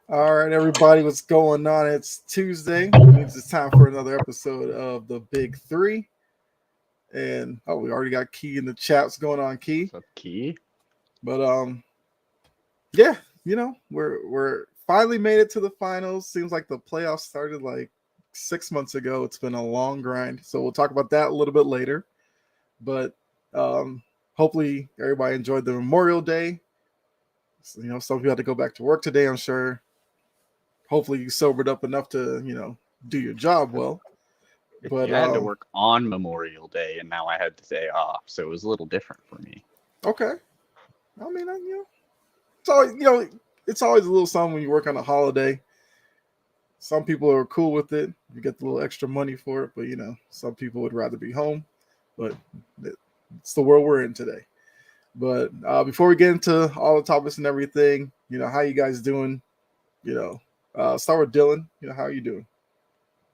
All right, everybody, what's going on? It's Tuesday. It means it's time for another episode of the Big Three. And we already got Key in the chat. What's going on, Key? What's up, Key? But yeah, we're finally made it to the finals. Seems like the playoffs started like 6 months ago. It's been a long grind, so we'll talk about that a little bit later. But hopefully everybody enjoyed the Memorial Day. So, some people had to go back to work today, I'm sure. Hopefully you sobered up enough to, do your job well. But I had to work on Memorial Day, and now I had the day off, so it was a little different for me. Okay. I mean, it's always, it's always a little something when you work on a holiday. Some people are cool with it. You get the little extra money for it, but, some people would rather be home. But it's the world we're in today. But before we get into all the topics and everything, how you guys doing? Start with Dylan. How are you doing?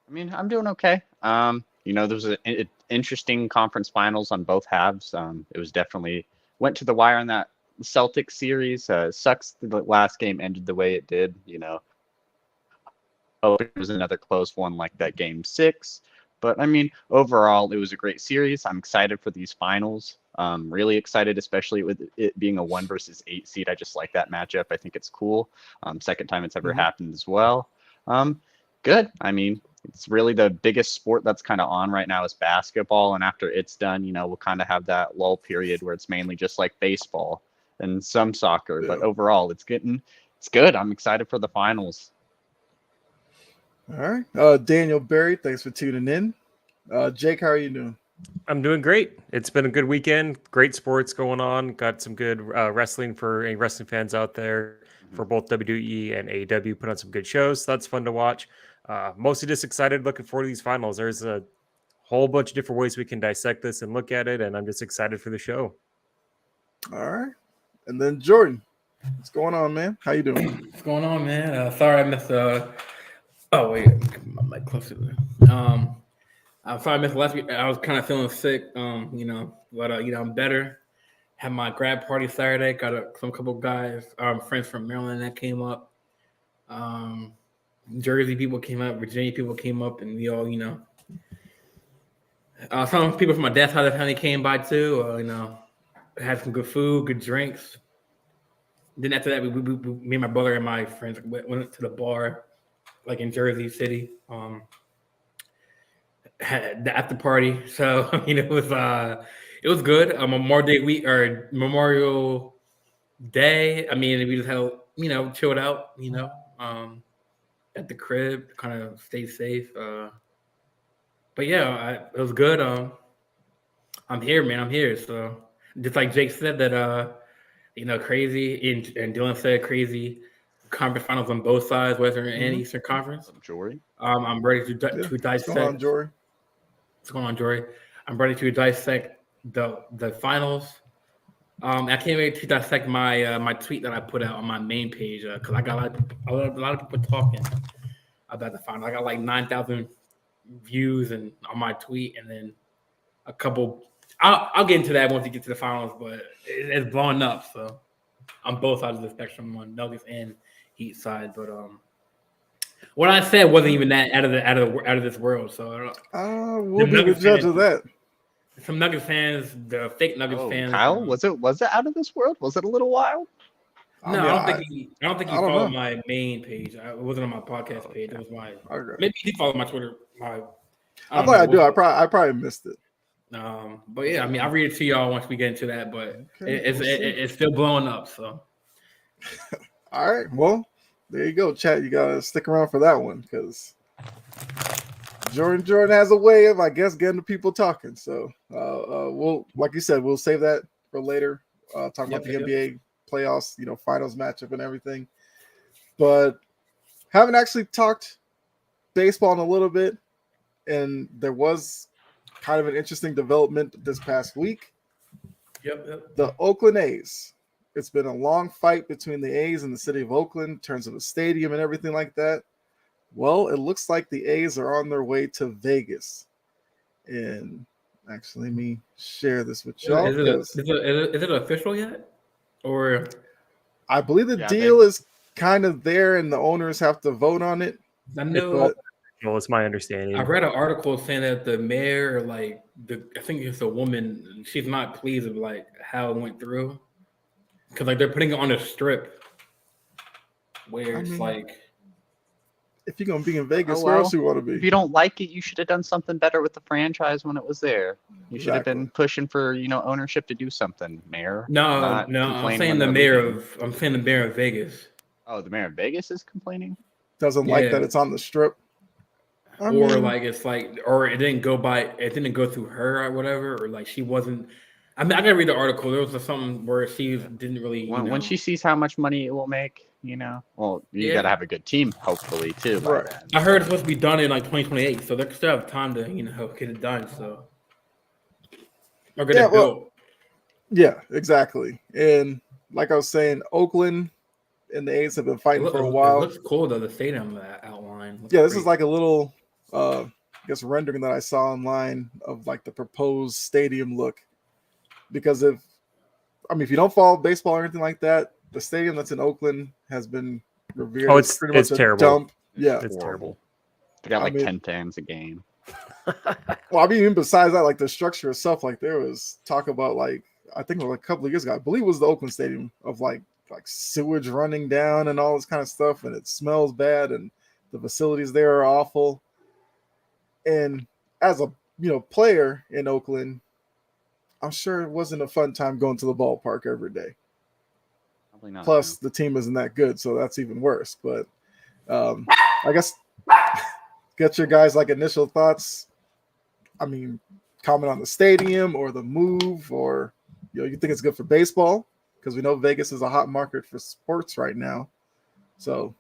I mean, I'm doing okay. There was an interesting conference finals on both halves. It was definitely went to the wire on that Celtics series. Sucks the last game ended the way it did. Hope it was another close one like that game 6. But I mean, overall, it was a great series. I'm excited for these finals. Really excited, especially with it being a 1 versus 8 seed. I just like that matchup. I think it's cool. Second time it's ever happened as well. Good. I mean, it's really the biggest sport that's kind of on right now is basketball. And after it's done, we'll kind of have that lull period where it's mainly just like baseball and some soccer. Yeah. But overall, it's good. I'm excited for the finals. All right. Daniel Berry, thanks for tuning in. Jake, how are you doing? I'm doing great. It's been a good weekend. Great sports going on. Got some good wrestling for any wrestling fans out there for both WWE and AEW. Put on some good shows. So that's fun to watch. Mostly just excited, looking forward to these finals. There's a whole bunch of different ways we can dissect this and look at it, and I'm just excited for the show. All right. And then Jordan, what's going on, man? How you doing? What's going on, man? Sorry I missed oh, wait. My mic closer. I'm sorry I missed last week. I was kind of feeling sick, but I'm better. Had my grad party Saturday. Got some couple guys, friends from Maryland that came up. Jersey people came up. Virginia people came up, and we all, some people from my dad's side of the family came by too. Had some good food, good drinks. Then after that, we me and my brother and my friends went to the bar, like in Jersey City. Had the after party, so it was good. Memorial Day. I mean, we just had chilled out, at the crib, kind of stay safe. But yeah, it was good. I'm here, man. I'm here. So just like Jake said that, crazy, and Dylan said crazy. Conference finals on both sides, Western and Eastern Conference. Jory. I'm ready to dissect. What's going on, Jory? What's going on, Jory? I'm ready to dissect the finals. I can't wait to dissect my my tweet that I put out on my main page because I got a lot of people talking about the final. I got like 9,000 views and on my tweet, and then a couple. I'll get into that once we get to the finals, but it's blowing up. So on both sides of the spectrum, on Nuggets and Heat side. But what I said wasn't even that out of this world. So we'll be the judge of that. Some Nuggets fans, the fake Nuggets fans. Kyle, was it out of this world? Was it a little wild? No, I don't think he followed my main page. It wasn't on my podcast page. It was my maybe he followed my Twitter. I do. I probably missed it. But yeah, I mean, I'll read it to y'all once we get into that. But it's still blowing up. So, all right. Well, there you go, chat. You gotta stick around for that one because Jordan has a way of, I guess, getting the people talking. So, we'll, like you said, we'll save that for later. Talk about the NBA playoffs, finals matchup and everything. But haven't actually talked baseball in a little bit, and there was kind of an interesting development this past week. Yep. The Oakland A's. It's been a long fight between the A's and the city of Oakland in terms of the stadium and everything like that. Well, it looks like the A's are on their way to Vegas. And actually, let me share this with y'all. Is it official yet? Or I believe the deal is kind of there and the owners have to vote on it. I know. Well, it's my understanding. I read an article saying that the mayor, I think it's a woman, she's not pleased with how it went through. Because they're putting it on a strip where if you're gonna be in Vegas, where else you want to be? If you don't like it, you should have done something better with the franchise when it was there. You should have been pushing for ownership to do something, Mayor. No. I'm saying the mayor of Vegas. Oh, the mayor of Vegas is complaining. Doesn't like that it's on the strip. Or it didn't go through her or whatever, or she wasn't. I mean, I gotta read the article. There was something where she didn't really. When she sees how much money it will make, well, you gotta have a good team, hopefully too. Right. Then. I heard it's supposed to be done in 2028, so they still have time to get it done. So, or get it built. Yeah, exactly. And like I was saying, Oakland and the A's have been fighting for a while. It looks cool though. The stadium outline. This is like a little, I guess, rendering that I saw online of the proposed stadium look. Because if you don't follow baseball or anything like that, the stadium that's in Oakland has been revered. Oh, it's terrible. Dump. Yeah, it's terrible. They got 10 fans a game. Well, even besides that, the structure itself, there was talk about I think a couple of years ago, I believe it was the Oakland Stadium of like sewage running down and all this kind of stuff, and it smells bad, and the facilities there are awful. And as a player in Oakland, I'm sure it wasn't a fun time going to the ballpark every day. Probably not. Plus, the team isn't that good, so that's even worse. But I guess get your guys' initial thoughts. Comment on the stadium or the move, or you think it's good for baseball because we know Vegas is a hot market for sports right now. So,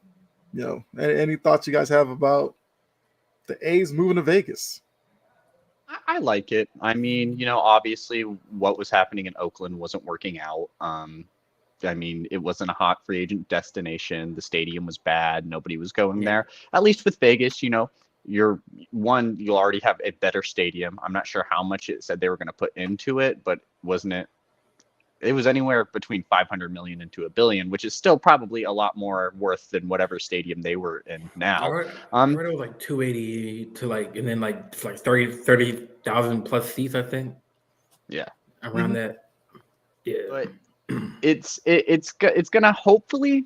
any thoughts you guys have about the A's moving to Vegas? I like it. Obviously what was happening in Oakland wasn't working out. It wasn't a hot free agent destination. The stadium was bad. Nobody was going there. At least with Vegas, you'll already have a better stadium. I'm not sure how much it said they were going to put into it, but it was anywhere between 500 million and to $1 billion, which is still probably a lot more worth than whatever stadium they were in now. I heard it was 280 to and then 30,000 plus seats, I think. Yeah. Around that. Yeah. But it's gonna hopefully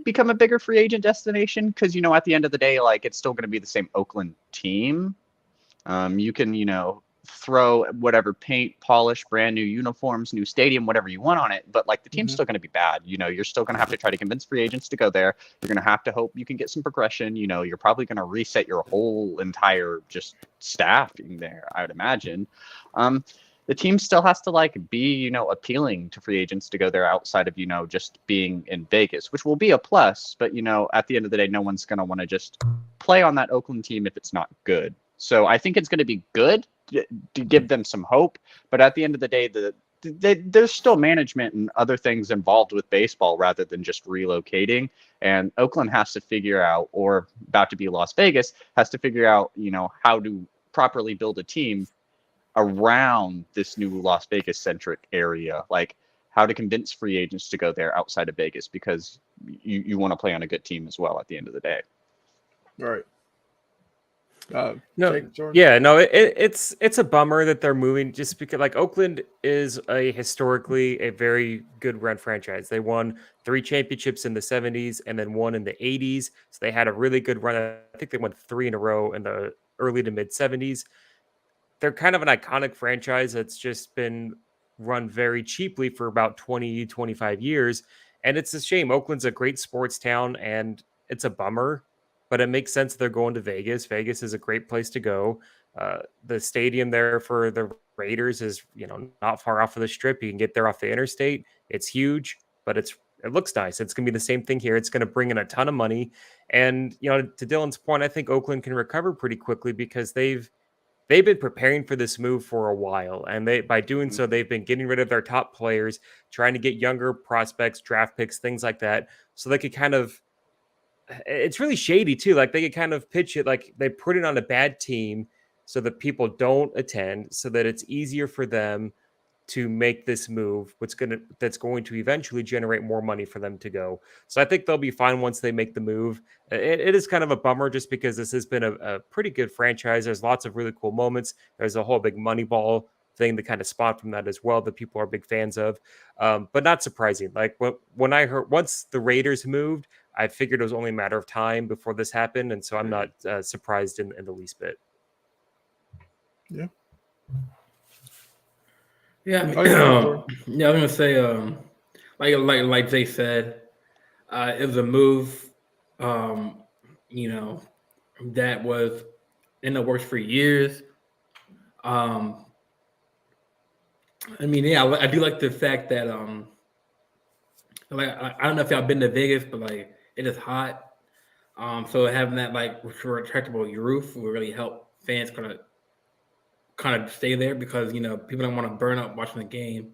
become a bigger free agent destination because at the end of the day, it's still gonna be the same Oakland team. You can throw whatever paint, polish, brand new uniforms, new stadium, whatever you want on it, but the team's still going to be bad. You're still going to have to try to convince free agents to go there. You're going to have to hope you can get some progression. You're probably going to reset your whole entire just staffing there, I would imagine. The team still has to be appealing to free agents to go there outside of just being in Vegas, which will be a plus, but at the end of the day, no one's going to want to just play on that Oakland team if it's not good. So I think it's going to be good to give them some hope, but at the end of the day, the there's still management and other things involved with baseball rather than just relocating. And Oakland has to figure out, or about to be Las Vegas, has to figure out, how to properly build a team around this new Las Vegas centric area. Like how to convince free agents to go there outside of Vegas, because you want to play on a good team as well at the end of the day. All right. No, Jake, Jordan? yeah, no, it's a bummer that they're moving, just because like Oakland is historically a very good run franchise. They won 3 championships in the 70s and then 1 in the 80s. So they had a really good run. I think they won 3 in a row in the early to mid 70s. They're kind of an iconic franchise that's just been run very cheaply for about 20, 25 years. And it's a shame. Oakland's a great sports town, and it's a bummer, but it makes sense that they're going to Vegas. Vegas is a great place to go. The stadium there for the Raiders is, not far off of the strip. You can get there off the interstate. It's huge, but it looks nice. It's going to be the same thing here. It's going to bring in a ton of money. And, to Dylan's point, I think Oakland can recover pretty quickly because they've been preparing for this move for a while. And by doing so, they've been getting rid of their top players, trying to get younger prospects, draft picks, things like that. So they could kind of, it's really shady too. Like they could kind of pitch it like they put it on a bad team so that people don't attend, so that it's easier for them to make this move, that's going to eventually generate more money for them to go. So I think they'll be fine once they make the move. It is kind of a bummer just because this has been a pretty good franchise. There's lots of really cool moments. There's a whole big Moneyball thing that kind of spawned from that as well that people are big fans of, but not surprising. Like when I heard once the Raiders moved, I figured it was only a matter of time before this happened, and so I'm not surprised in the least bit. Yeah. Yeah, I mean, Oh, yeah, I was gonna say, like Jay said, it was a move, that was in the works for years. I mean, yeah, I do like the fact that, I don't know if y'all been to Vegas, but like it is hot. So having that like retractable roof will really help fans kind of stay there, because people don't want to burn up watching the game.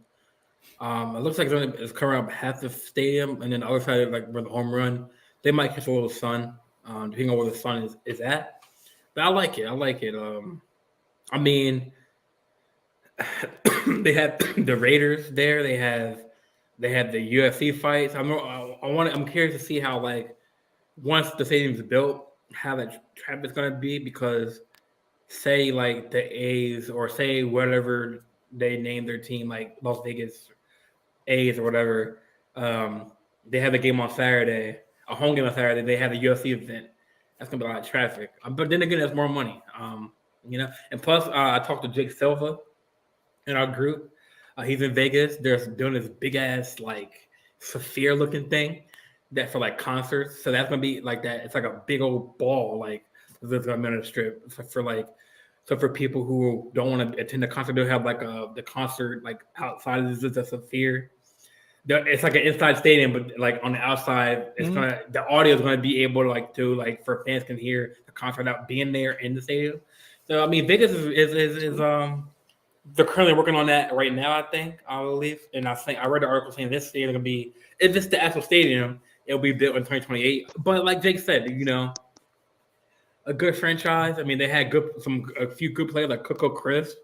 It looks like it's covering up half the stadium, and then the other side, like where the home run, they might catch a little sun, depending on where the sun is at. But I like it. I mean, they had the Raiders there. They had the UFC fights. I'm curious to see how, like, once the stadium's built, how that traffic's gonna be, because say like the A's, or say whatever they name their team, like Las Vegas A's or whatever, they have a game on Saturday, a home game on Saturday. They have a UFC event. That's gonna be a lot of traffic. But then again, there's more money. And plus, I talked to Jake Silva in our group. He's in Vegas. They're doing this big ass like sphere looking thing that for like concerts. So that's gonna be like that. It's like a big old ball, like that's gonna be on the strip. So for people who don't want to attend the concert, they'll have like the concert like outside of the sphere. It's like an inside stadium, but like on the outside, it's the audio is gonna be able to for fans can hear the concert without being there in the stadium. So I mean, Vegas is they're currently working on that right now, I believe. And I read the article saying this stadium gonna be, if it's the actual stadium, it'll be built in 2028. But like Jake said, a good franchise. I mean, they had a few good players like Coco Crisp.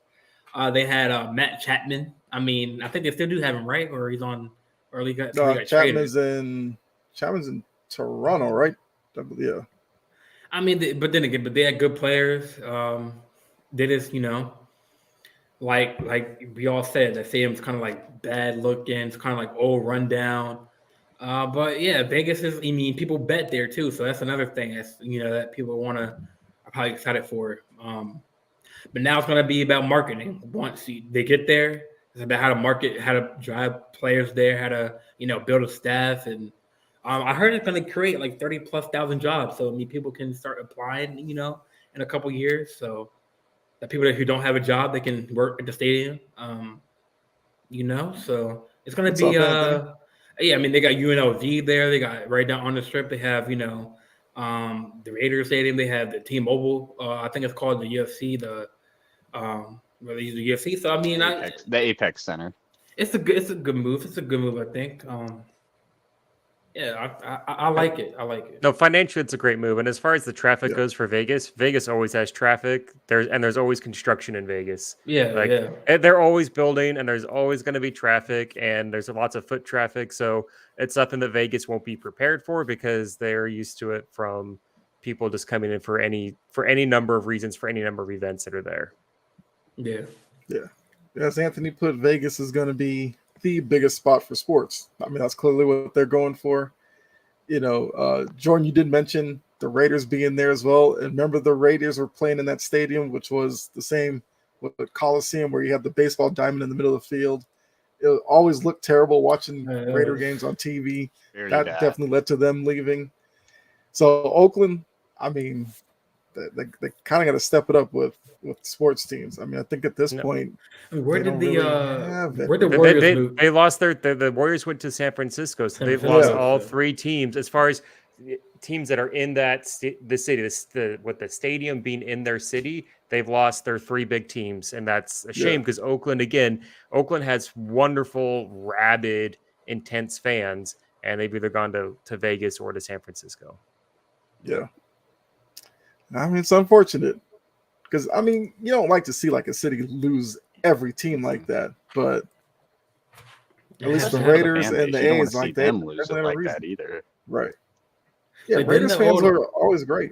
They had Matt Chapman. I mean, I think they still do have him, right? Or he's on early. Chapman's in Toronto, right? Yeah. I mean, but they had good players. They just, like we all said, that stadium's kind of like bad looking. It's kind of like old rundown. But yeah, Vegas is. I mean, people bet there too, so that's another thing that's that people are probably excited for. But now it's going to be about marketing. Once they get there, it's about how to market, how to drive players there, how to build a staff, and I heard it's going to create like 30,000+ jobs. So I mean, people can start applying, in a couple years. So that people who don't have a job, they can work at the stadium. So it's going to be. Yeah, I mean, they got UNLV there. They got right down on the strip. They have, the Raiders Stadium. They have the T-Mobile. I think it's called the UFC. Where they use the UFC. So I mean, the Apex Center. It's a good move. It's a good move, I think. Yeah, I like it. I like it. No, financially, it's a great move. And as far as the traffic Yeah. goes for Vegas, Vegas always has traffic. There's always construction in Vegas. Yeah, Like yeah. they're always building, and there's always going to be traffic, and there's lots of foot traffic. So it's something that Vegas won't be prepared for because they're used to it from people just coming in for any number of reasons, for any number of events that are there. Yeah. Yeah. As Anthony put, Vegas is going to be the biggest spot for sports. I mean, that's clearly what they're going for. Jordan, you did mention the Raiders being there as well. And remember, the Raiders were playing in that stadium, which was the same with the Coliseum, where you had the baseball diamond in the middle of the field. It always looked terrible watching Raider games on TV. That definitely led to them leaving. So Oakland, I mean, they kind of got to step it up with sports teams. I mean, I think at this point, where did the Warriors move? They lost the Warriors went to San Francisco, so they've lost all three teams as far as teams that are in the city. With the stadium being in their city, they've lost their three big teams, and that's a shame because Oakland has wonderful, rabid, intense fans, and they've either gone to Vegas or to San Francisco. Yeah. I mean, it's unfortunate because, I mean, you don't like to see like a city lose every team like that, but at least the Raiders and the A's, like them lose it like that either. Right. Yeah, Like, Raiders fans were always great.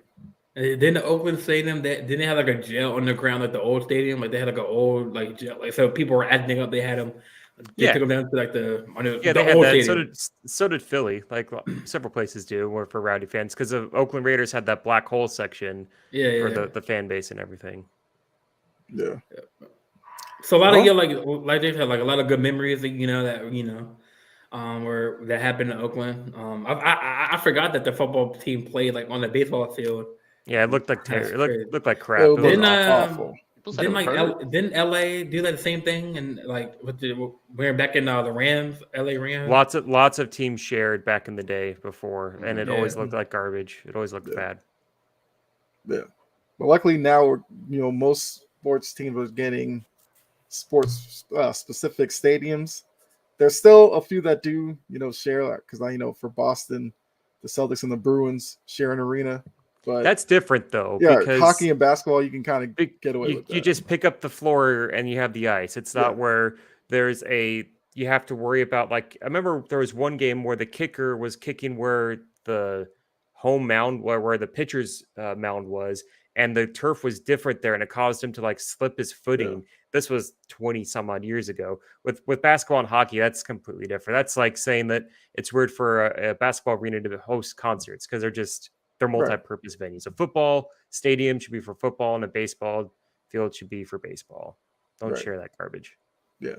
Didn't the Oakland Stadium didn't they have like a jail underground at the old stadium? Like they had like an old like jail, like so people were acting up. They had them. They took them down to like the they had old that. stadium. So did Philly. Like several places do, or for rowdy fans, because the Oakland Raiders had that black hole section for the fan base and everything. Yeah. So a lot of like they've had like a lot of good memories. Where that happened in Oakland. I forgot that the football team played like on the baseball field. Yeah, it looked like terrible. It looked like crap. It was awful. Didn't LA do that the same thing? And like we're back in the Rams, LA Rams. Lots of teams shared back in the day before, and it always looked like garbage. It always looked bad. Yeah, but luckily now most sports teams are getting sports specific stadiums. There's still a few that do share, because I for Boston, the Celtics and the Bruins share an arena. But that's different though. Yeah, because hockey and basketball, you can kind of get away with that. You just pick up the floor and you have the ice. It's not where you have to worry about, like, I remember there was one game where the kicker was kicking where the home mound, where the pitcher's mound was, and the turf was different there, and it caused him to like slip his footing. Yeah. This was 20 some odd years ago. With basketball and hockey, that's completely different. That's like saying that it's weird for a basketball arena to host concerts because they're multi-purpose venues. A football stadium should be for football, and a baseball field should be for baseball. Don't share that garbage. Yeah,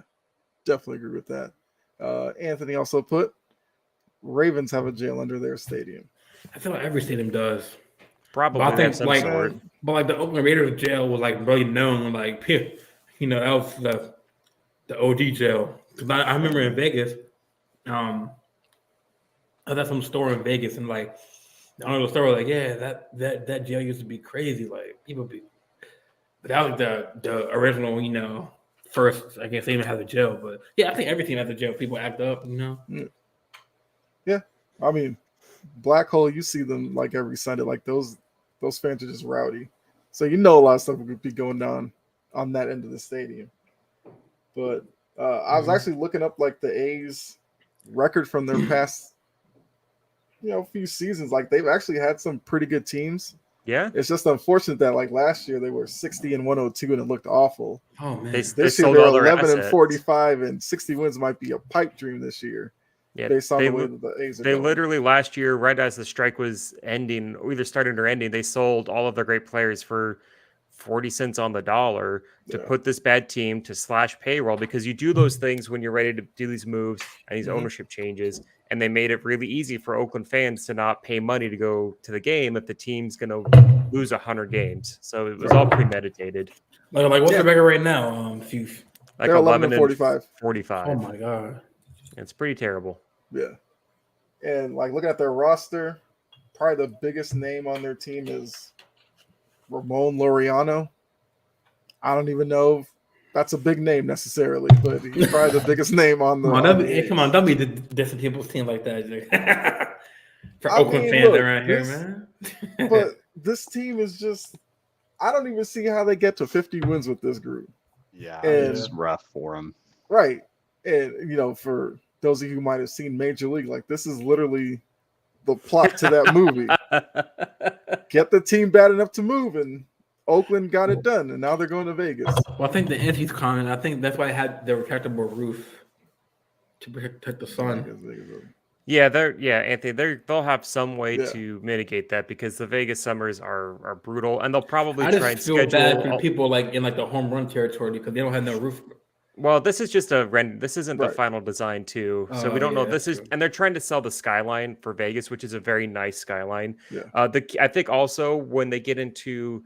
definitely agree with that. Anthony also put Ravens have a jail under their stadium. I feel like every stadium does. Probably. But I think like the Oakland Raiders jail was like really known, like that was the OG jail. Because I remember in Vegas, I was at some store in Vegas, and like the owner of the store was like, yeah, that jail used to be crazy. Like people be, but that was the original, first. I guess they even have a jail, but yeah, I think every team has a jail. People act up, Yeah, I mean, Black Hole, you see them like every Sunday. Like those fans are just rowdy. So a lot of stuff would be going down on that end of the stadium. But I was actually looking up like the A's record from their past few seasons. Like they've actually had some pretty good teams. Yeah, it's just unfortunate that like last year they were 60-102 and it looked awful. Oh man, this year they're 11-45 and 60 wins might be a pipe dream this year. Yeah, based on the way that the A's are going. Literally last year, right as the strike was ending, either starting or ending, they sold all of their great players for 40 cents on the dollar to put this bad team to slash payroll, because you do those things when you're ready to do these moves and these ownership changes. And they made it really easy for Oakland fans to not pay money to go to the game if the team's going to lose 100 games. So it was all premeditated. Like what's the record right now? Like 11-45. Oh my god, it's pretty terrible. Yeah, and like looking at their roster, probably the biggest name on their team is Ramon Laureano. I don't even know that's a big name necessarily, but he's probably the biggest name on the. Come on, don't be dissing people's team like that. For I Oakland mean, fans look, around here, man. But this team is just. I don't even see how they get to 50 wins with this group. Yeah, And- it's rough for them. Right. And, for those of you who might have seen Major League, like this is literally the plot to that movie. Get the team bad enough to move, and Oakland got it done, and now they're going to Vegas. Well, I think the Yankees comment. I think that's why they had the retractable roof to protect the sun. Yeah, Anthony, they'll have some way Yeah. to mitigate that because the Vegas summers are brutal, and they'll probably I try and just feel bad schedule. for people like in like the home run territory because they don't have no roof. Well, this is just a rent. This isn't the Right. final design, too. So we Oh, don't know. yeah, This is, true. and they're trying to sell the skyline for Vegas, which is a very nice skyline. Yeah. I think also when they get into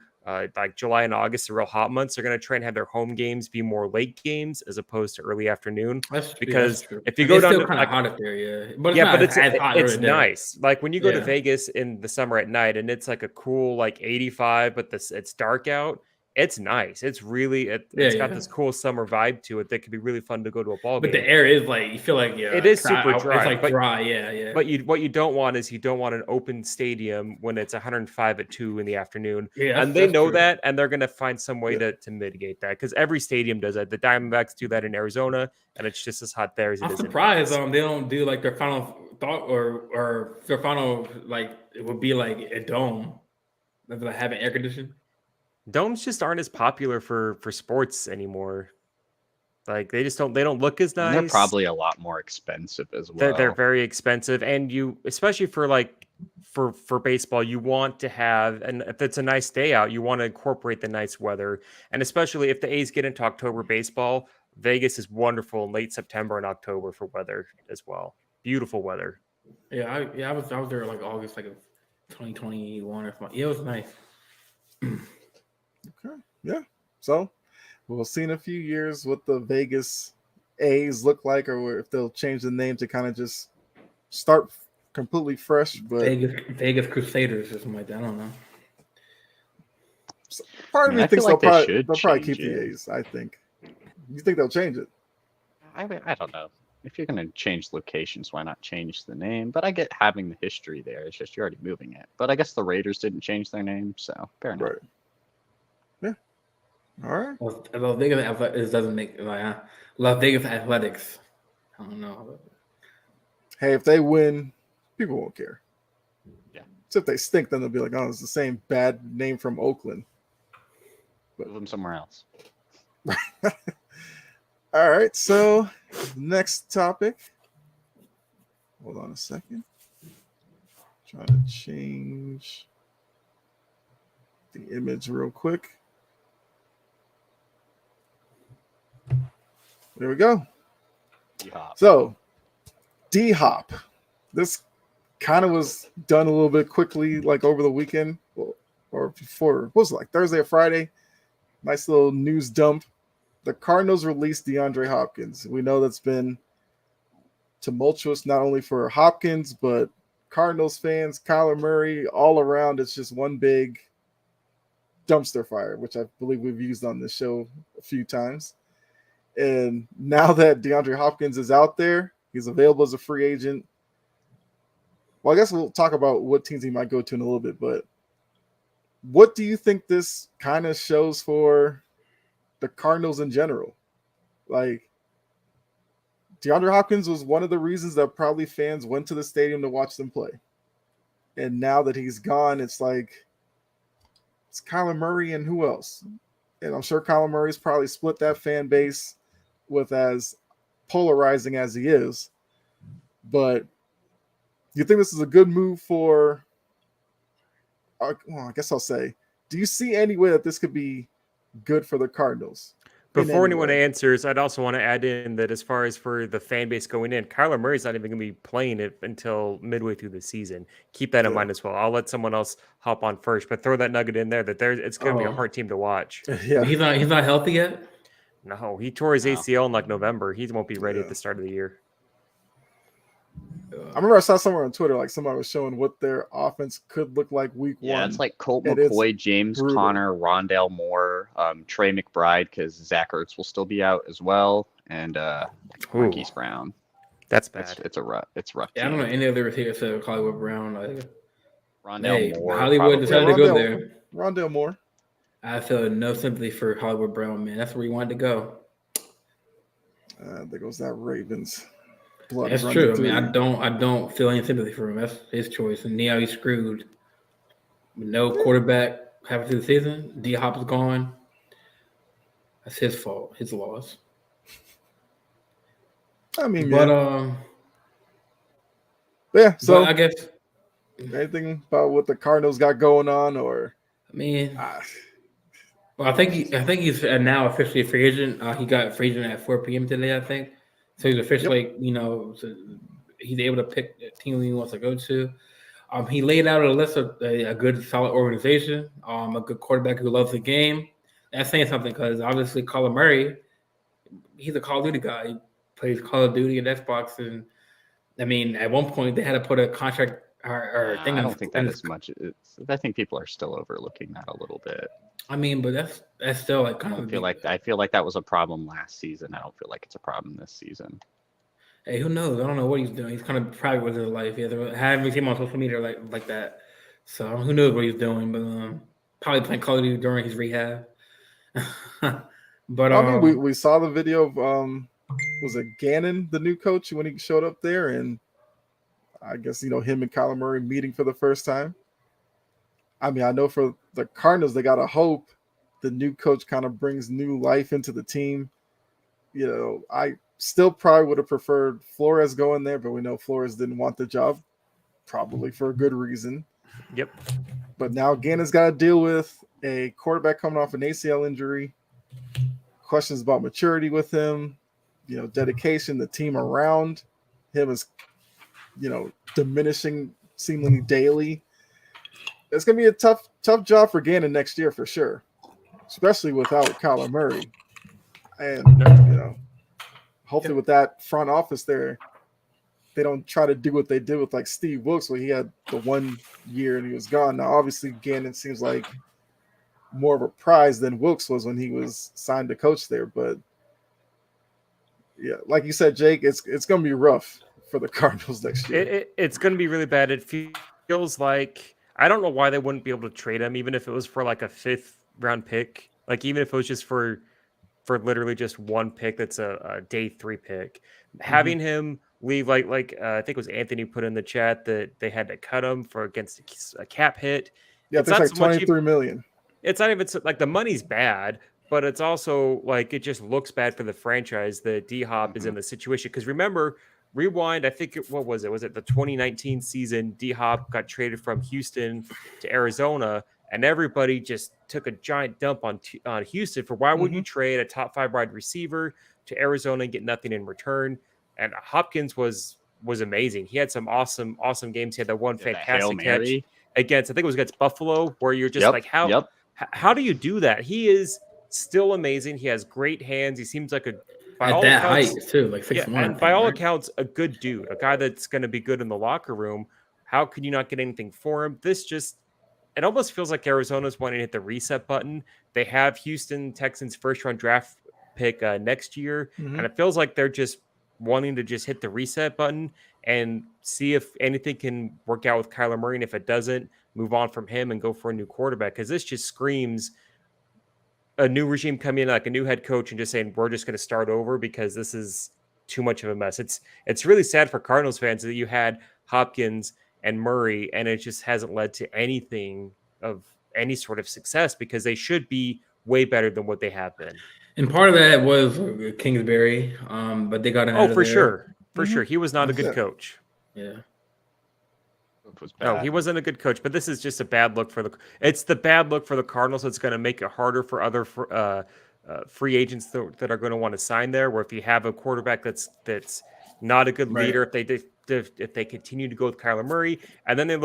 like July and August, the real hot months, they're going to try and have their home games be more late games as opposed to early afternoon. That's true, Because that's true. if you And go it's down still to, kind like- of hot up there, yeah. But it's yeah, not but it's as hot it's during the day. nice. Like when you go to Yeah. Vegas in the summer at night, and it's like a cool like 85, but it's dark out. It's nice. It's really it's got Yeah. this cool summer vibe to it that could be really fun to go to a ball But game. the air is like you feel like It is super dry, It's like but- dry, yeah. But what you don't want is you don't want an open stadium when it's 105 at 2 in the afternoon. Yeah, And they know true. that, and they're going to find some way Yeah. to mitigate that because every stadium does that. The Diamondbacks do that in Arizona, and it's just as hot there as it I'm is in surprised Vegas. they don't do like their final thought or their final like it would be like a dome. Like having air conditioning. Domes just aren't as popular for sports anymore. Like they don't look as nice. And they're probably a lot more expensive as well. They're very expensive, and you especially for like for baseball, you want to have, and if it's a nice day out, you want to incorporate the nice weather, and especially if the A's get into October baseball, Vegas is wonderful in late September and October for weather as well. Beautiful weather. Yeah, I was there like August like of 2021 or something. Yeah, it was nice. Okay. Yeah. So we'll see in a few years what the Vegas A's look like, or if they'll change the name to kind of just start completely fresh. But Vegas Crusaders or something like that. I don't know. part of I mean, me I thinks feel like they'll they probably should keep change the it. A's. I think. You think they'll change it? I don't know. If you're going to change locations, why not change the name? But I get having the history there. It's just you're already moving it. But I guess the Raiders didn't change their name, so fair enough. Right. Yeah. All right. Las Vegas Athletics doesn't make like Las Vegas Athletics. I don't know. Hey, if they win, people won't care. Yeah. So if they stink, then they'll be like, "Oh, it's the same bad name from Oakland." Move them somewhere else. All right. So next topic. Hold on a second. Trying to change the image real quick. There we go. Yeehaw. So, D-Hop. This kind of was done a little bit quickly, like over the weekend or before. What was it, like Thursday or Friday? Nice little news dump. The Cardinals released DeAndre Hopkins. We know that's been tumultuous not only for Hopkins, but Cardinals fans, Kyler Murray, all around. It's just one big dumpster fire, which I believe we've used on this show a few times. And now that DeAndre Hopkins is out there, he's available as a free agent. Well, I guess we'll talk about what teams he might go to in a little bit, but what do you think this kind of shows for the Cardinals in general? Like, DeAndre Hopkins was one of the reasons that probably fans went to the stadium to watch them play. And now that he's gone, it's like, it's Kyler Murray and who else? And I'm sure Kyler Murray's probably split that fan base with as polarizing as he is. But you think this is a good move for, well, I guess I'll say, do you see any way that this could be good for the Cardinals? Before anyone answers, I'd also want to add in that as far as for the fan base going in, Kyler Murray's not even going to be playing it until midway through the season. Keep that in mind as well. I'll let someone else hop on first, but throw that nugget in there that it's going to be a hard team to watch. Yeah, He's not healthy yet. No, he tore his ACL in like November. He won't be ready at the start of the year. remember I saw somewhere on Twitter, like somebody was showing what their offense could look like week Yeah, one. it's like Colt and it's McCoy, James brutal. Conner, Rondale Moore, Trey McBride, because Zach Ertz will still be out as well, and Marquise Brown. That's bad. It's rough. Yeah, I don't know any other receivers except for Hollywood Brown. Rondale Moore. Hollywood decided to go there. Rondale Moore. I feel no sympathy for Hollywood Brown, man. That's where he wanted to go. There goes that Ravens blood. That's true. I mean, I don't feel any sympathy for him. That's his choice. And now he's screwed. With no quarterback halfway through the season. D Hop is gone. That's his fault. His loss. I mean, but yeah. So I guess anything about what the Cardinals got going on, or I mean, well, I think he's now officially a free agent. He got free agent at 4 p.m. today, I think. So he's officially, he's able to pick the team he wants to go to. He laid out a list of a good, solid organization, a good quarterback who loves the game. That's saying something because obviously Kyler Murray, he's a Call of Duty guy. He plays Call of Duty and Xbox, and I mean, at one point they had to put a contract or thing. I don't think that is much. I think people are still overlooking that a little bit. I mean, but that's still like kind of. I feel like that was a problem last season. I don't feel like it's a problem this season. Hey, who knows? I don't know what he's doing. He's kind of private with his life. I haven't seen him on social media like that. So who knows what he's doing? But probably playing Call of Duty during his rehab. But I mean, we saw the video of was it Gannon, the new coach, when he showed up there, and I guess him and Kyler Murray meeting for the first time. I mean, I know for the Cardinals, they gotta hope the new coach kind of brings new life into the team. I still probably would have preferred Flores going there, but we know Flores didn't want the job, probably for a good reason. Yep. But now Gannon's got to deal with a quarterback coming off an ACL injury, questions about maturity with him, dedication, the team around him is, diminishing seemingly daily. It's going to be a tough job for Gannon next year for sure, especially without Kyler Murray. And, hopefully with that front office there, they don't try to do what they did with like Steve Wilkes, where he had the 1 year and he was gone. Now, obviously, Gannon seems like more of a prize than Wilkes was when he was signed to coach there. But yeah, like you said, Jake, it's going to be rough for the Cardinals next year. It's going to be really bad. It feels like I don't know why they wouldn't be able to trade him, even if it was for like a 5th round pick, like even if it was just for literally just one pick that's a day 3 pick. Having him leave, like I think it was Anthony put in the chat that they had to cut him for against a cap hit. Yeah, it's like $23 million. It's not even like the money's bad, but it's also like it just looks bad for the franchise that D-Hop is in the situation. Because remember, rewind, I think what was it? Was it the 2019 season? D-Hop got traded from Houston to Arizona, and everybody just took a giant dump on Houston for why would you trade a top 5 wide receiver to Arizona and get nothing in return? And Hopkins was amazing. He had some awesome games. He had that one fantastic catch against, I think it was against Buffalo, where you're just how do you do that? He is still amazing. He has great hands. He seems like height too, like 6'1". And by all accounts, a good dude, a guy that's going to be good in the locker room. How could you not get anything for him? It almost feels like Arizona's wanting to hit the reset button. They have Houston Texans first round draft pick next year, and it feels like they're just wanting to just hit the reset button and see if anything can work out with Kyler Murray, and if it doesn't, move on from him and go for a new quarterback. Because this just screams a new regime coming in, like a new head coach, and just saying we're just going to start over because this is too much of a mess. It's really sad for Cardinals fans that you had Hopkins and Murray, and it just hasn't led to anything of any sort of success because they should be way better than what they have been. And part of that was Kingsbury, but they got him out of there. Sure. For sure. He was not a good coach. Yeah. No, he wasn't a good coach, but this is just a bad look for it's the bad look for the Cardinals. It's going to make it harder for other free agents that are going to want to sign there, where if you have a quarterback that's not a good leader, if they continue to go with Kyler Murray, and then they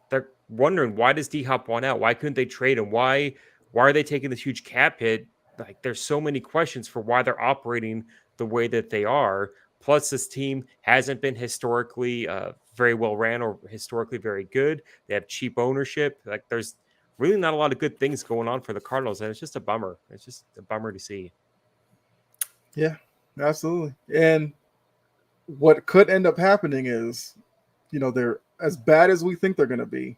they're wondering, why does D-Hop want out? Why couldn't they trade him? Why are they taking this huge cap hit? Like, there's so many questions for why they're operating the way that they are. Plus, this team hasn't been historically very well ran or historically very good. They have cheap ownership. Like, there's really not a lot of good things going on for the Cardinals, and it's just a bummer. It's just a bummer to see. Yeah, absolutely. And what could end up happening is, they're as bad as we think they're going to be.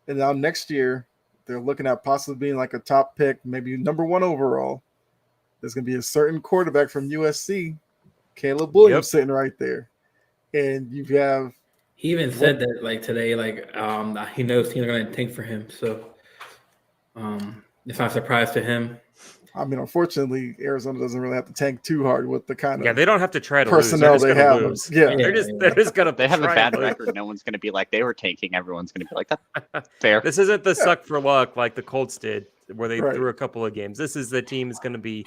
And now next year, they're looking at possibly being like a top pick, maybe number 1 overall. There's going to be a certain quarterback from USC, Caleb Williams, sitting right there. And you have. He even said that like today, like he knows teams are going to tank for him. So it's not a surprise to him. I mean, unfortunately, Arizona doesn't really have to tank too hard with the kind of they don't have to try to personnel lose. they have. Lose. Yeah, they're just gonna. They have a bad record. No one's gonna be like they were tanking. Everyone's gonna be like that's fair. This isn't the suck for luck like the Colts did, where they threw a couple of games. This is the team is going to be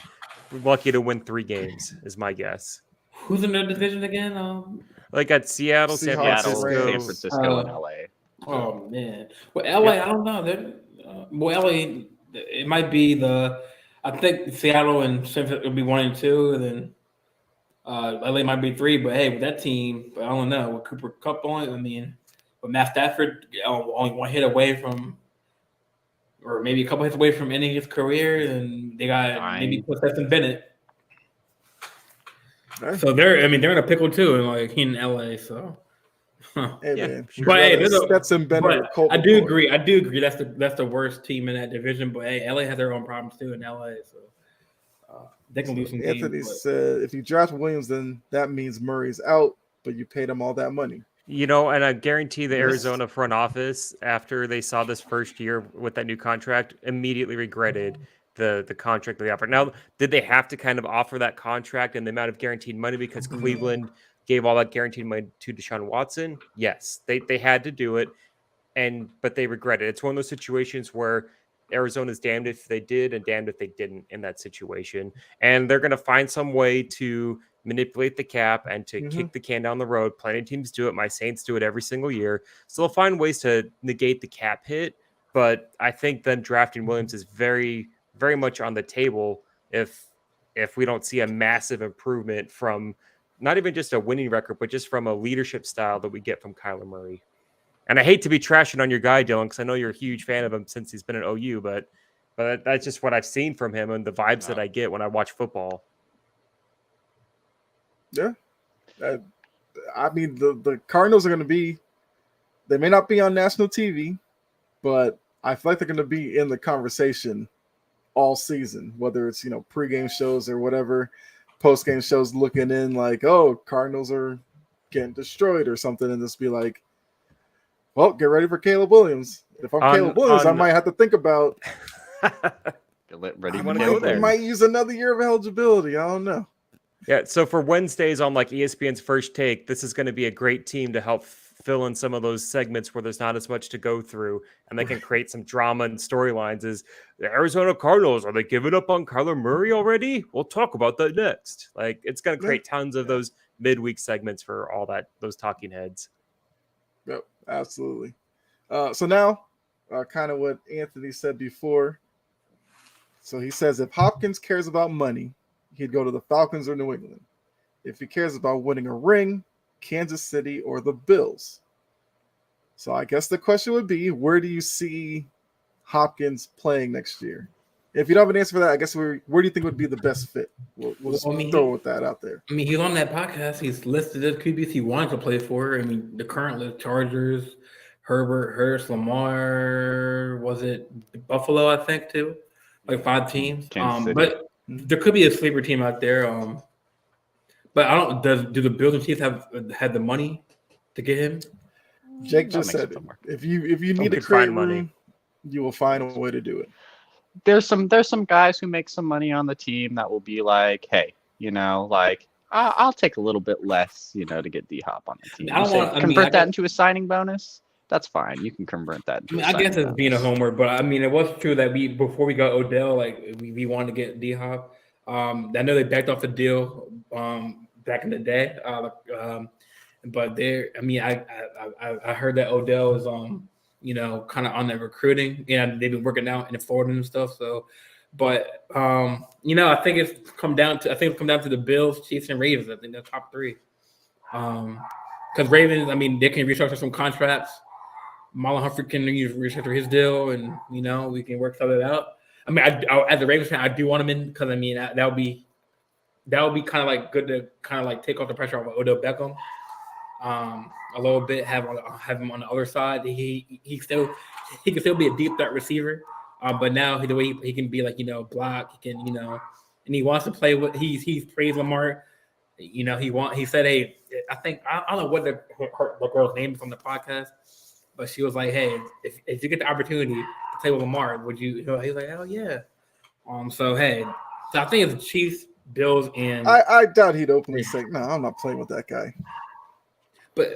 lucky to win 3 games, is my guess. Who's in the division again? Like at Seattle, San Francisco, and LA. Oh man, well, LA, I don't know. LA, it might be I think Seattle and San Francisco will be 1 and 2, and then LA might be 3. But hey, with that team, I don't know. With Cooper Kupp on, with Matt Stafford only 1 hit away from, or maybe a couple hits away from ending his career, and they got maybe Preston Bennett. Right. So they're in a pickle too, and like in LA. So, hey, man. But hey, Stetson Bennett. I do agree. That's the worst team in that division. But hey, LA has their own problems too in LA, so they can lose some games. Anthony said, if you draft Williams, then that means Murray's out, but you paid him all that money. And I guarantee the Arizona front office, after they saw this first year with that new contract, immediately regretted the contract that they offered. Now, did they have to kind of offer that contract and the amount of guaranteed money because Cleveland gave all that guaranteed money to Deshaun Watson? Yes, they had to do it, but they regret it. It's one of those situations where Arizona's damned if they did and damned if they didn't in that situation. And they're going to find some way to manipulate the cap and to kick the can down the road. Plenty of teams do it. My Saints do it every single year. So they'll find ways to negate the cap hit. But I think then drafting Williams is very, very much on the table if we don't see a massive improvement from not even just a winning record, but just from a leadership style that we get from Kyler Murray. And I hate to be trashing on your guy, Dylan, because I know you're a huge fan of him since he's been at OU, but that's just what I've seen from him and the vibes that I get when I watch football. Yeah. I mean, the Cardinals are going to be – they may not be on national TV, but I feel like they're going to be in the conversation all season, whether it's, pregame shows or whatever, postgame shows looking in like, oh, Cardinals are getting destroyed or something, and just be like, well, get ready for Caleb Williams. If I'm Caleb Williams, I might have to think about ready. I might use another year of eligibility. I don't know. Yeah, so for Wednesdays on like ESPN's First Take, this is going to be a great team to help fill in some of those segments where there's not as much to go through, and they can create some drama and storylines. Is the Arizona Cardinals, are they giving up on Kyler Murray already? We'll talk about that next. Like, it's going to create tons of those midweek segments for all those talking heads. Yep, absolutely. So now, kind of what Anthony said before. So he says if Hopkins cares about money, he'd go to the Falcons or New England. If he cares about winning a ring, Kansas City or the Bills. So I guess the question would be, where do you see Hopkins playing next year? If you don't have an answer for that, I guess where do you think would be the best fit? We'll just throw with that out there. I mean, he's on that podcast. He's listed as QBs he wanted to play for. I mean, the current list: Chargers, Herbert, Hurst, Lamar. Was it Buffalo? I think too. Like 5 teams. But there could be a sleeper team out there. But I don't. Do the Bills and Chiefs have had the money to get him? Jake just said, if you need to create money, you will find a way to do it. There's some guys who make some money on the team that will be like, hey, I'll take a little bit less, to get D-Hop on the team. Convert that into a signing bonus. That's fine. You can convert that. I guess it's being a homer, but I mean, it was true that before we got Odell, like we wanted to get D-Hop. I know they backed off the deal back in the day, but I heard that Odell is kind of on that recruiting, and they've been working out in Florida and stuff. So, But I think it's come down to the Bills, Chiefs, and Ravens. I think they're top three. Because Ravens, they can restructure some contracts. Marlon Humphrey can restructure his deal, and we can work something out. As a Ravens fan, I do want him in because that would be kind of like good to kind of like take off the pressure of Odell Beckham. A little bit, have him on the other side. He can still be a deep threat receiver, but now the way he can be like block, he can and he wants to play with. He's praised Lamar. He said, hey, I don't know what the girl's name is from the podcast, but she was like, hey, if you get the opportunity to play with Lamar, would you? He's like, hell yeah. So I think it's Chiefs, Bills, and I doubt he'd openly say, no, I'm not playing with that guy. But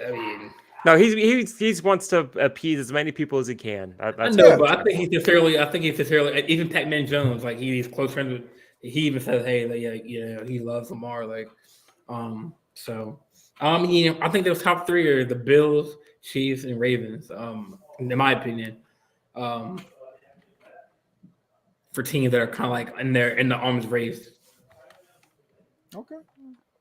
no, he wants to appease as many people as he can. I know, but I think he's sincerely, even Pac-Man Jones, like he's close friends with. He even says, hey, like, he loves Lamar, like, I think those top three are the Bills, Chiefs, and Ravens. In my opinion, for teams that are kind of like in the arms race. Okay.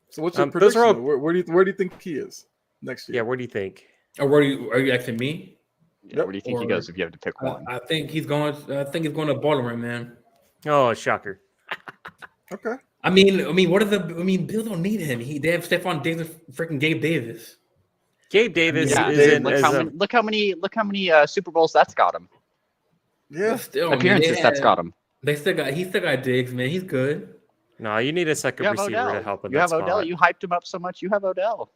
So what's your prediction? All... Where do you think he is next year? Yeah, where do you think? Or are you asking me? Yeah, where do you think he goes if you have to pick one? I think he's going to Baltimore, man. Oh, shocker. Okay. Bills don't need him. They have Stephon Diggs and freaking Gabe Davis. Gabe Davis look how many Super Bowls that's got him. Yeah. Still, appearances that's got him. He still got Diggs, man. He's good. No, you need a second receiver to help him. You have Odell. You hyped him up so much. You have Odell.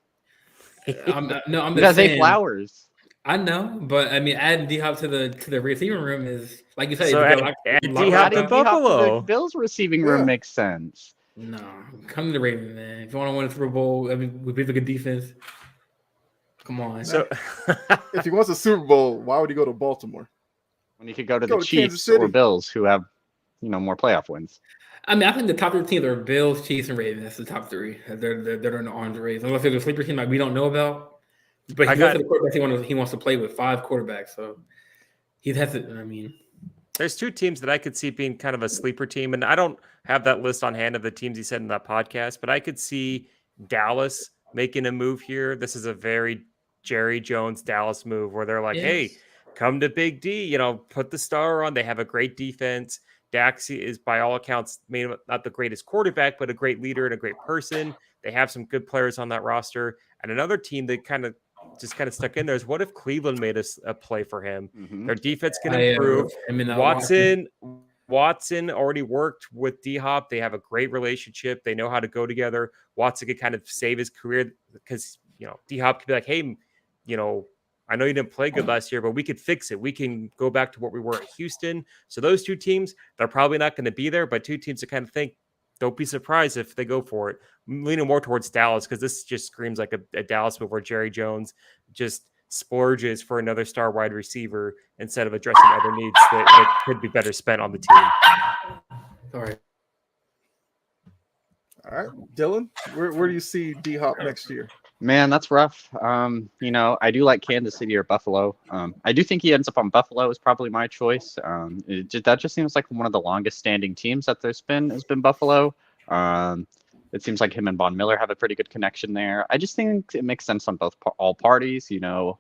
I'm you got Zay Flowers. I know, but adding D-Hop to the receiving room is like you said. So add D-Hop to Buffalo. The Bills receiving room makes sense. No, come to the Ravens, man. If you want to win a Super Bowl, with a good defense, come on. So if he wants a Super Bowl, why would he go to Baltimore? When he could go to the Chiefs or Bills, who have more playoff wins. I think the top three teams are Bills, Chiefs, and Ravens. That's the top three. They're in the arms race. Unless there's a sleeper team like we don't know about. But he goes to the quarterbacks he wants to play with 5 quarterbacks. So he has to. There's 2 teams that I could see being kind of a sleeper team, and I don't have that list on hand of the teams he said in that podcast, but I could see Dallas making a move here. This is a very Jerry Jones Dallas move where they're like, hey, come to Big D, put the star on. They have a great defense. Dax is, by all accounts, maybe not the greatest quarterback, but a great leader and a great person. They have some good players on that roster. And another team that kind of stuck in there is, what if Cleveland made a play for him? Mm-hmm. Their defense can improve. Watson already worked with D-Hop. They have a great relationship. They know how to go together. Watson could kind of save his career because, D-Hop could be like, hey, I know you didn't play good last year, but we could fix it. We can go back to what we were at Houston. So those 2 teams, they're probably not going to be there, but 2 teams that kind of think, don't be surprised if they go for it. I'm leaning more towards Dallas because this just screams like a Dallas move where Jerry Jones just splurges for another star wide receiver instead of addressing other needs that could be better spent on the team. All right. All right. Dylan, where do you see D-Hop next year? Man, that's rough. I do like Kansas City or Buffalo. I do think he ends up on Buffalo is probably my choice. That just seems like one of the longest standing teams that has been Buffalo. It seems like him and Von Miller have a pretty good connection there. I just think it makes sense on all parties. Even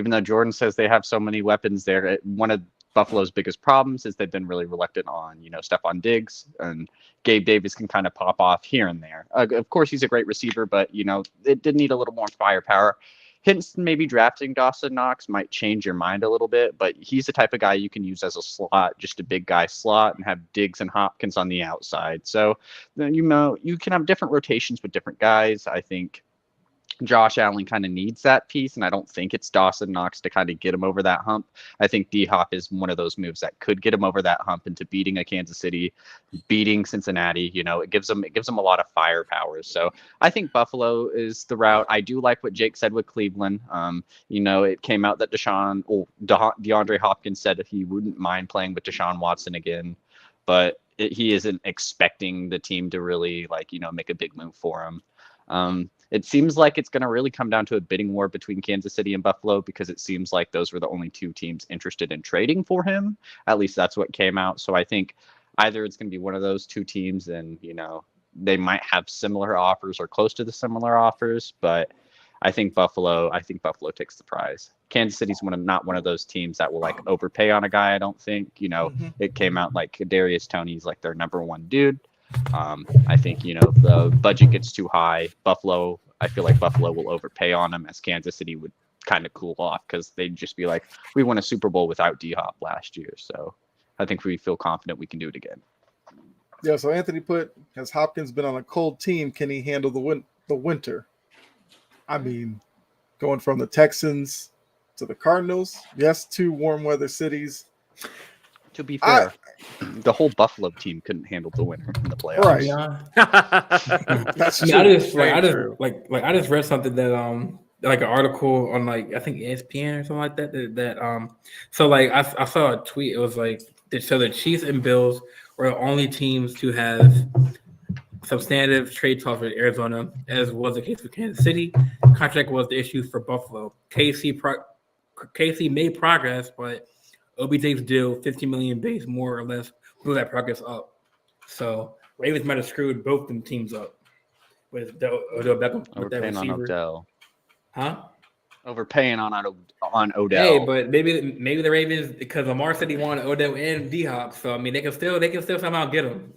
though Jordan says they have so many weapons there, one of Buffalo's biggest problems is they've been really reluctant on, Stephon Diggs, and Gabe Davis can kind of pop off here and there. Of course, he's a great receiver, but, it did need a little more firepower. Hence, maybe drafting Dawson Knox might change your mind a little bit, but he's the type of guy you can use as a slot, just a big guy slot, and have Diggs and Hopkins on the outside. So, you can have different rotations with different guys. I think Josh Allen kind of needs that piece, and I don't think it's Dawson Knox to kind of get him over that hump. I think D-Hop is one of those moves that could get him over that hump into beating a Kansas City, beating Cincinnati. It gives them a lot of firepower. So I think Buffalo is the route. I do like what Jake said with Cleveland. It came out that DeAndre Hopkins said that he wouldn't mind playing with Deshaun Watson again, but he isn't expecting the team to really make a big move for him. It seems like it's going to really come down to a bidding war between Kansas City and Buffalo because it seems like those were the only 2 teams interested in trading for him. At least that's what came out. So I think either it's going to be one of those two teams, and they might have similar offers or close to the similar offers, but I think Buffalo takes the prize. Kansas City's not one of those teams that will like overpay on a guy. I don't think. It came out like Kadarius Toney's like their number one dude. I think if the budget gets too high, I feel like Buffalo will overpay on him, as Kansas City would kind of cool off because they'd just be like, we won a Super Bowl without D-Hop last year, so I think we feel confident we can do it again. Yeah. So Anthony has Hopkins been on a cold team? Can he handle the winter? I mean, going from the Texans to the Cardinals, yes, two warm weather cities. To be fair, the whole Buffalo team couldn't handle the winter in the playoffs. Right. Yeah. That's I true. I just read something that like an article on like I think ESPN or something like that. So like I saw a tweet. It was like so the Chiefs and Bills were the only teams to have substantive trade talks with Arizona, as was the case with Kansas City. Contract was the issue for Buffalo. KC made progress, but OBJ's deal, $15 million base, more or less, blew that progress up. So Ravens might have screwed both them teams up with Odell Beckham with that Overpaying on receiver. Odell. Huh? Overpaying on Odell. Hey, but maybe the Ravens, because Lamar said he wanted Odell and D-Hop, so I mean they can still somehow get him.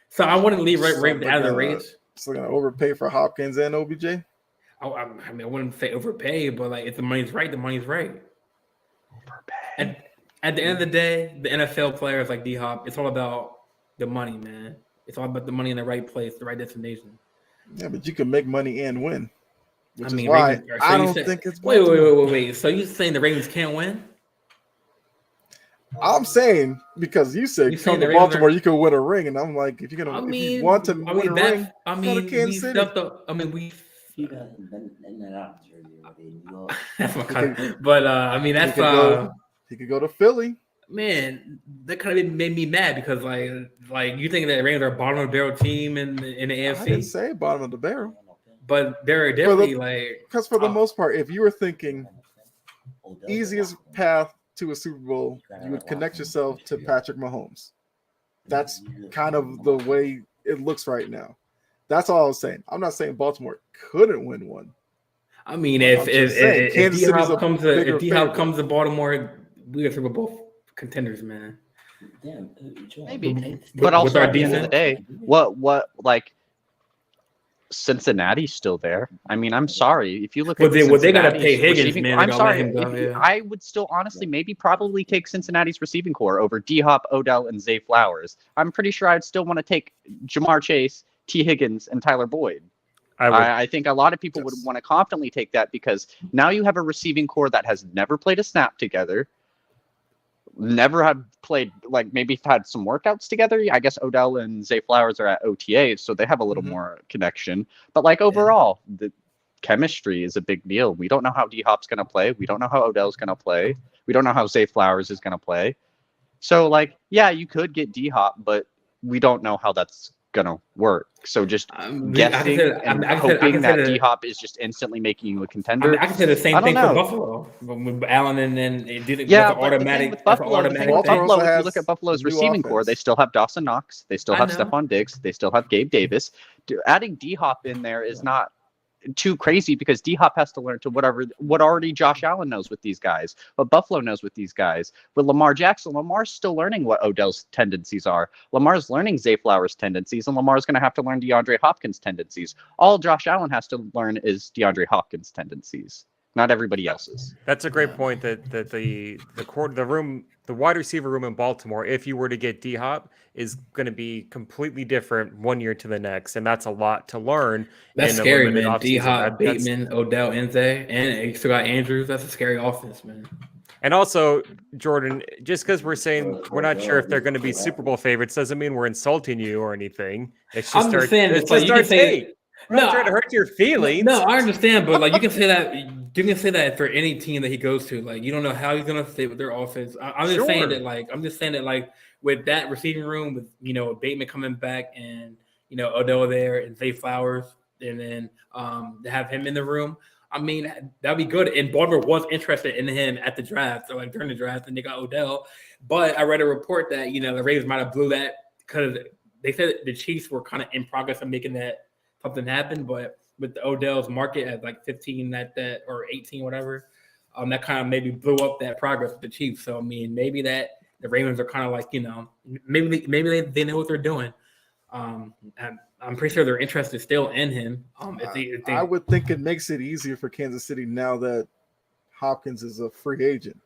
So I wouldn't leave Ravens out of the race. So gonna overpay for Hopkins and OBJ? I mean, I wouldn't say overpay, but like if the money's right, the money's right. Overpay. And at the end of the day, the NFL players like D-Hop, it's all about the money, man. It's all about the money in the right place, the right destination. Yeah, but you can make money and win. Which is why Ravens, I don't think it's wait. So you saying the Ravens can't win? I'm saying because you said come to Baltimore, you can win a ring, and I'm like, if you want to win a ring, go to Kansas City. He could go to Philly. Man, that kind of made me mad because like you think that Ravens are a bottom of the barrel team in the AFC? I didn't say bottom of the barrel, but they're definitely because for the most part, if you were thinking easiest path to a Super Bowl, you would connect yourself to Patrick Mahomes. That's kind of the way it looks right now. That's all I was saying. I'm not saying Baltimore couldn't win one. I mean, if D-Hop comes to Baltimore, we are Super Bowl contenders, man. Maybe, but also at the end of the day, what like Cincinnati's still there. I mean, I'm sorry if you look at they gotta pay Higgins, man. I'm sorry. I would still honestly probably take Cincinnati's receiving core over D-Hop, Odell, and Zay Flowers. I'm pretty sure I'd still want to take Jamar Chase, T. Higgins, and Tyler Boyd. I think a lot of people would want to confidently take that because now you have a receiving core that has never played a snap together, never have played, like maybe had some workouts together. I guess Odell and Zay Flowers are at OTAs, so they have a little more connection. But like overall, the chemistry is a big deal. We don't know how D-Hop's going to play. We don't know how Odell's going to play. We don't know how Zay Flowers is going to play. So like, yeah, you could get D-Hop, but we don't know how that's gonna work. So just guessing and hoping that D-Hop is just instantly making you a contender. I can say the same thing for Buffalo with Allen and then automatic. With Buffalo, if you look at Buffalo's receiving core, they still have Dawson Knox, they still have Stephon Diggs, they still have Gabe Davis. Adding D-Hop in there is not too crazy because D-Hop has to learn to what already Josh Allen knows with these guys, what Buffalo knows with these guys. With Lamar Jackson, Lamar's still learning what Odell's tendencies are. Lamar's learning Zay Flowers' tendencies, and Lamar's going to have to learn DeAndre Hopkins' tendencies. All Josh Allen has to learn is DeAndre Hopkins' tendencies, not everybody else's. That's a great point. That the wide receiver room in Baltimore, if you were to get D-Hop, is going to be completely different one year to the next, and that's a lot to learn. That's scary, man. D-Hop, Bateman, Odell, Enze, and you still got Andrews. That's a scary offense, man. And also, Jordan, just because we're saying we're not sure if they're going to be Super Bowl favorites doesn't mean we're insulting you or anything. It's just I'm just saying it's like you can say. We're not trying to hurt your feelings. No, I understand, but like you can say that. You can say that for any team that he goes to. Like you don't know how he's gonna fit with their offense. I'm just saying that. Like with that receiving room, with Bateman coming back and Odell there and Zay Flowers, and then to have him in the room, I mean, that'd be good. And Baltimore was interested in him at the draft, so like during the draft, and they got Odell. But I read a report that the Ravens might have blew that because they said the Chiefs were kind of in progress of making that something happen. But with the Odell's market at like 15 at that or 18, whatever, that kind of maybe blew up that progress with the Chiefs. So I mean, maybe that the Ravens are kind of like maybe they know what they're doing. And I'm pretty sure they're interested still in him. If they, I would think it makes it easier for Kansas City now that Hopkins is a free agent.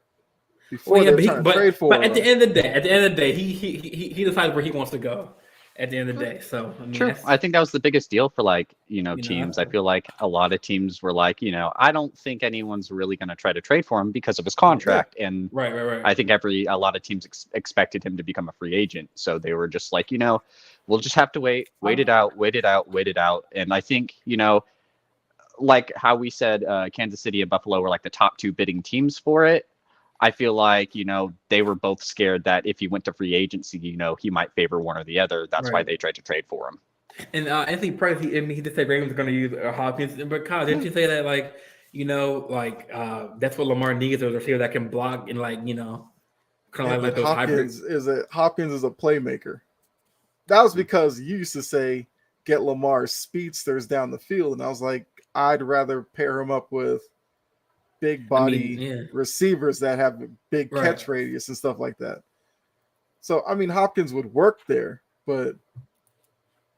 Before they're trying to trade for him. At the end of the day, he decides where he wants to go. At the end of the day, so I mean, true. I think that was the biggest deal for teams. I feel like a lot of teams were like, I don't think anyone's really going to try to trade for him because of his contract. Yeah. And right. I think a lot of teams expected him to become a free agent, so they were just like, we'll just have to wait it out. And I think like how we said, Kansas City and Buffalo were like the top two bidding teams for it. I feel like, they were both scared that if he went to free agency, he might favor one or the other. That's why they tried to trade for him. And Anthony Price, he did say Ravens are going to use Hopkins. But Kyle, didn't you say that, that's what Lamar needs, a receiver that can block and, kind of like those hybrids? Hopkins is a playmaker. That was because you used to say, get Lamar speedsters down the field. And I was like, I'd rather pair him up with big body receivers that have big catch radius and stuff like that. So, I mean, Hopkins would work there, but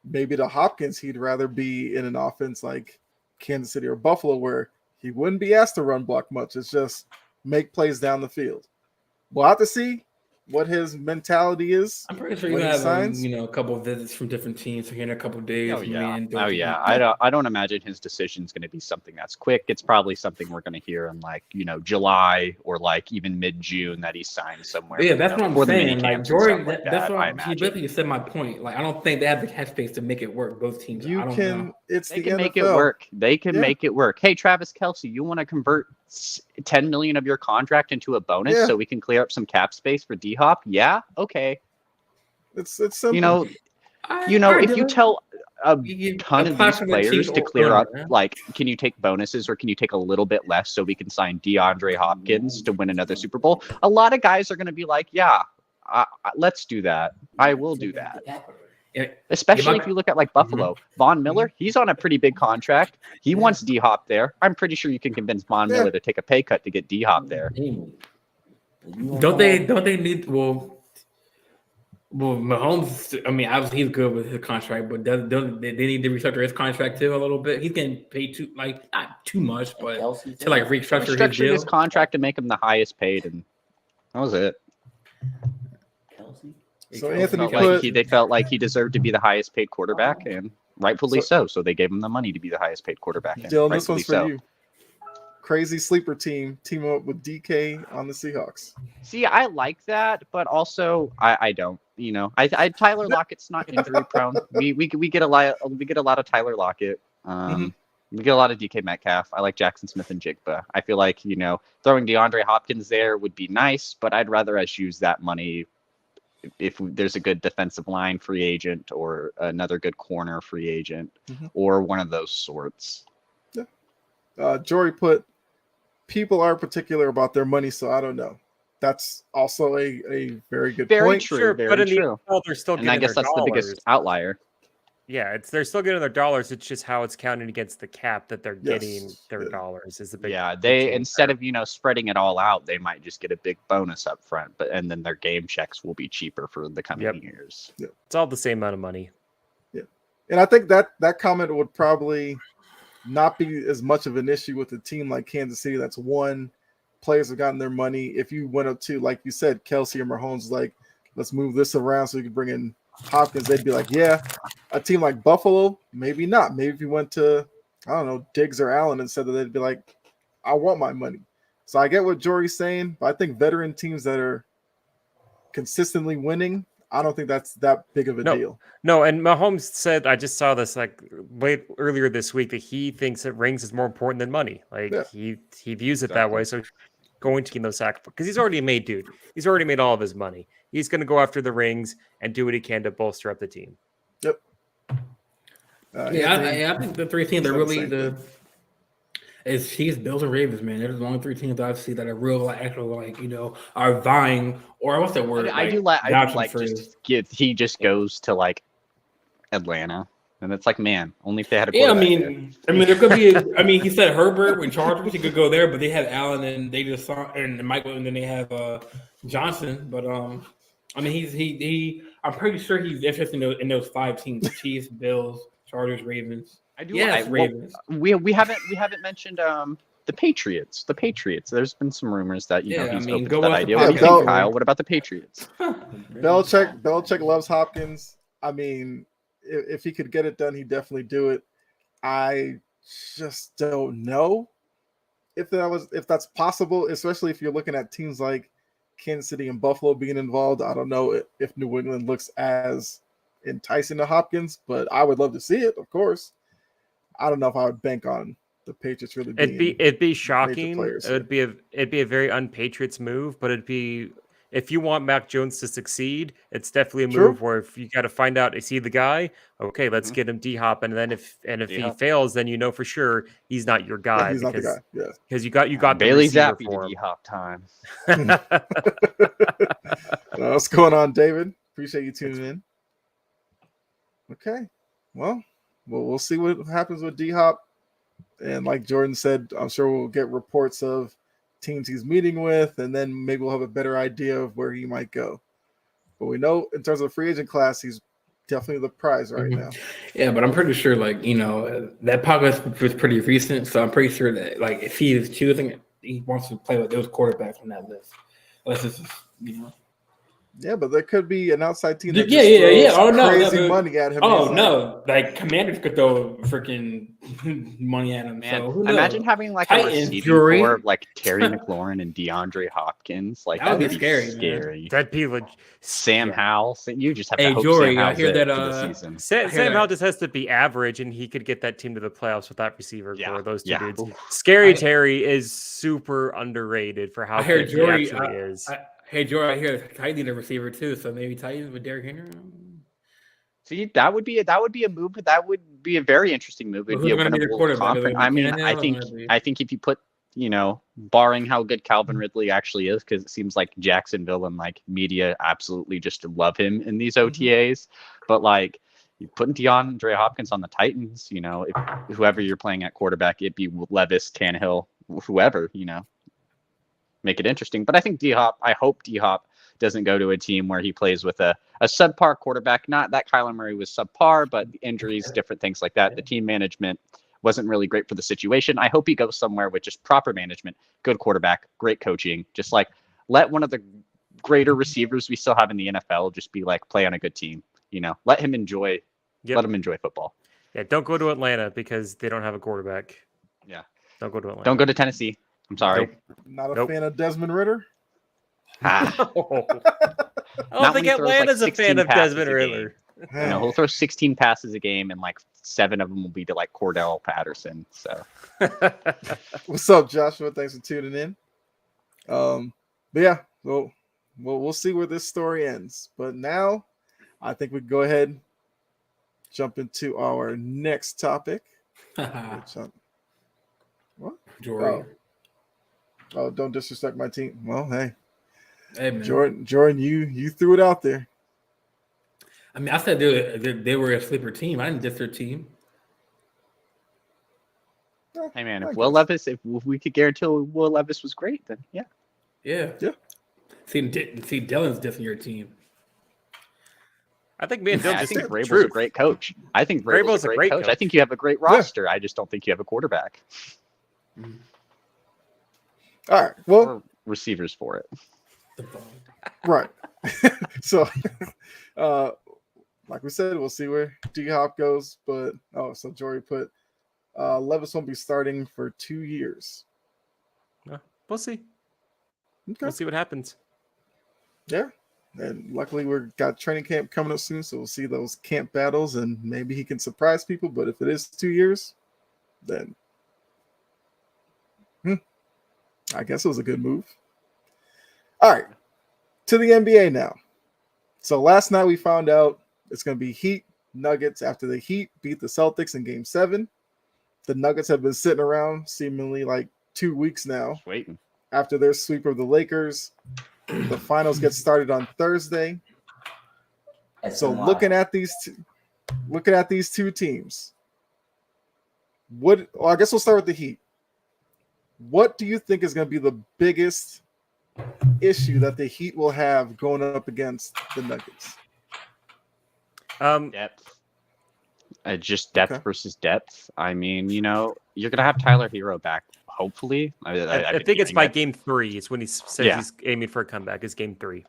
maybe to Hopkins, he'd rather be in an offense like Kansas City or Buffalo where he wouldn't be asked to run block much. It's just make plays down the field. We'll have to see what his mentality is. I'm pretty sure you have a couple of visits from different teams here in a couple of days. I don't imagine his decision is going to be something that's quick. It's probably something we're going to hear in July or even mid-June that he signed somewhere. Yeah, that's what I'm saying. Like Jordan, that's what he basically said. My point. Like I don't think they have the cap space to make it work. Both teams. They can make it work. They can make it work. Hey, Travis Kelce, you want to convert $10 million of your contract into a bonus so we can clear up some cap space for D-Hop? Yeah, okay. It's simple. If you tell a ton of these players to clear up, can you take bonuses or can you take a little bit less so we can sign DeAndre Hopkins to win another Super Bowl? A lot of guys are going to be like, let's do that. I will do that. Especially if you look at Buffalo. Von Miller, he's on a pretty big contract. He wants D-Hop there. I'm pretty sure you can convince Von Miller to take a pay cut to get D-Hop there. Don't they need Mahomes, I mean, obviously he's good with his contract, but don't they need to restructure his contract too a little bit? He's getting paid not too much, but to restructure his contract to make him the highest paid, and that was it. So Anthony they felt like he deserved to be the highest paid quarterback, and rightfully so. So they gave him the money to be the highest paid quarterback. Dylan, this one's for you. Crazy sleeper team up with DK on the Seahawks. See, I like that, but also I don't. Tyler Lockett's not injury prone. We get a lot of Tyler Lockett. We get a lot of DK Metcalf. I like Jackson Smith and Jigba. I feel like throwing DeAndre Hopkins there would be nice, but I'd rather us use that money if there's a good defensive line free agent or another good corner free agent or one of those sorts. Yeah. Jory put, people are particular about their money, so I don't know. That's also a very good point. True, very but in true. the NFL, they're still getting and I guess that's dollars. The biggest outlier. Yeah, they're still getting their dollars. It's just how it's counted against the cap that they're getting their dollars is the big. Yeah, they instead of spreading it all out, they might just get a big bonus up front, and then their game checks will be cheaper for the coming years. Yep. It's all the same amount of money. Yeah, and I think that comment would probably not be as much of an issue with a team like Kansas City. That's one. Players have gotten their money. If you went up to, like you said, Kelce or Mahomes, let's move this around so you can bring in Hopkins, they'd be like, yeah. A team like Buffalo, maybe not. Maybe if you went to, I don't know, Diggs or Allen instead, they'd be like, I want my money. So I get what Jory's saying, but I think veteran teams that are consistently winning, I don't think that's that big of a deal. No, and Mahomes said, I just saw this earlier this week, that he thinks that rings is more important than money. He views it that way. So going to get those sacrifices, because he's already made, dude. He's already made all of his money. He's going to go after the rings and do what he can to bolster up the team. Yep. I think the three teams are really It's Chiefs, Bills, and Ravens, man. There's the only three teams that I see that are real, like, actual, like, are vying, or what's that word? I do like vouching for he just goes to like Atlanta, and it's like, man, only if they had a Yeah, quarterback there could be. He said Herbert when Chargers, he could go there, but they had Allen and they just saw and Michael, and then they have Johnson. But I'm pretty sure he's interested in those five teams: Chiefs, Bills, Chargers, Ravens. I do. Yes, Ravens. We haven't mentioned the Patriots. The Patriots. There's been some rumors that he's open to that idea. What do you think, Kyle? What about the Patriots? Belichick loves Hopkins. I mean, if he could get it done, he'd definitely do it. I just don't know if that's possible, especially if you're looking at teams like Kansas City and Buffalo being involved. I don't know if New England looks as enticing to Hopkins, but I would love to see it, of course. I don't know if I would bank on the Patriots really being it'd be shocking. It'd be a very un-Patriots move, but it'd be, if you want Mac Jones to succeed, it's definitely a move where if you got to find out, is he the guy? Okay, let's get him D-Hop, and then if he fails, then you know for sure he's not your guy. He's not the guy. Yeah, because you got Bailey the Zappi for to D-Hop time. What's going on, David? Appreciate you tuning in. Okay, well, we'll see what happens with D-Hop. And like Jordan said, I'm sure we'll get reports of teams he's meeting with, and then maybe we'll have a better idea of where he might go. But we know in terms of the free agent class, he's definitely the prize right now. Yeah, but I'm pretty sure, like, that podcast was pretty recent, so I'm pretty sure that, like, if he is choosing, he wants to play with those quarterbacks on that list. Unless it's, Yeah, but there could be an outside team that crazy money at him. Oh, no. Like, Commanders could throw freaking money at him. Man, so imagine having, like, a receiving core of, like, Terry McLaurin and DeAndre Hopkins. Like, that would be scary. That'd be Sam Howell. You just have to hope Sam Howell's for the season. Sam Howell just has to be average, and he could get that team to the playoffs with that receiver core. Those two dudes. Scary Terry is super underrated for how good he actually is. Hey, Jory, I hear Titans need a receiver too, so maybe Titans with Derrick Henry. See, that would be a move. That would be a very interesting move. It'd be a winnable conference. I mean, I think if you put, barring how good Calvin Ridley actually is, because it seems like Jacksonville and like media absolutely just love him in these OTAs. But like, you put DeAndre Hopkins on the Titans, if whoever you're playing at quarterback, it'd be Levis, Tannehill, whoever, make it interesting. But I think I hope D-Hop doesn't go to a team where he plays with a subpar quarterback. Not that Kyler Murray was subpar, but injuries, different things like that. The team management wasn't really great for the situation. I hope he goes somewhere with just proper management, good quarterback, great coaching. Just like let one of the greater receivers we still have in the NFL just be like play on a good team. Let him enjoy. Yep. Let him enjoy football. Yeah, don't go to Atlanta because they don't have a quarterback. Yeah, don't go to Atlanta. Don't go to Tennessee. I'm sorry. Not a fan of Desmond Ritter. I don't think Atlanta's a fan of Desmond Ritter. He'll throw 16 passes a game, and like 7 of them will be to like Cordell Patterson. So, what's up, Joshua? Thanks for tuning in. But yeah, we'll see where this story ends. But now, I think we go ahead and jump into our next topic. What? Jordan. Oh, don't disrespect my team. Well, hey man. Jordan, you threw it out there. I mean, I said they were a sleeper team. I didn't diss their team. Hey man, if we could guarantee Will Levis was great, then yeah. See, Dylan's dissing your team. I think me and Dylan. I think Vrabel's a great coach. I think Vrabel's a great coach. I think you have a great roster. I just don't think you have a quarterback. All right. Well, or receivers for it. Right. So, like we said, we'll see where D-Hop goes. But so Jory put Levis won't be starting for 2 years. We'll see. Okay. We'll see what happens. Yeah. And luckily we've got training camp coming up soon, so we'll see those camp battles, and maybe he can surprise people. But if it is 2 years, then I guess it was a good move. All right, to the NBA now. So last night we found out it's going to be Heat Nuggets after the Heat beat the Celtics in Game 7. the Nuggets have been sitting around seemingly like 2 weeks now Just waiting. after their sweep of the Lakers. The finals get started on Thursday. So looking at these two teams, I guess we'll start with the Heat. What do you think is going to be the biggest issue that the Heat will have going up against the Nuggets? Depth. Just depth Okay. versus depth. I mean, you're gonna have Tyler Hero back. Hopefully, I think it's by game 3. It's when he says he's aiming for a comeback. It's game 3.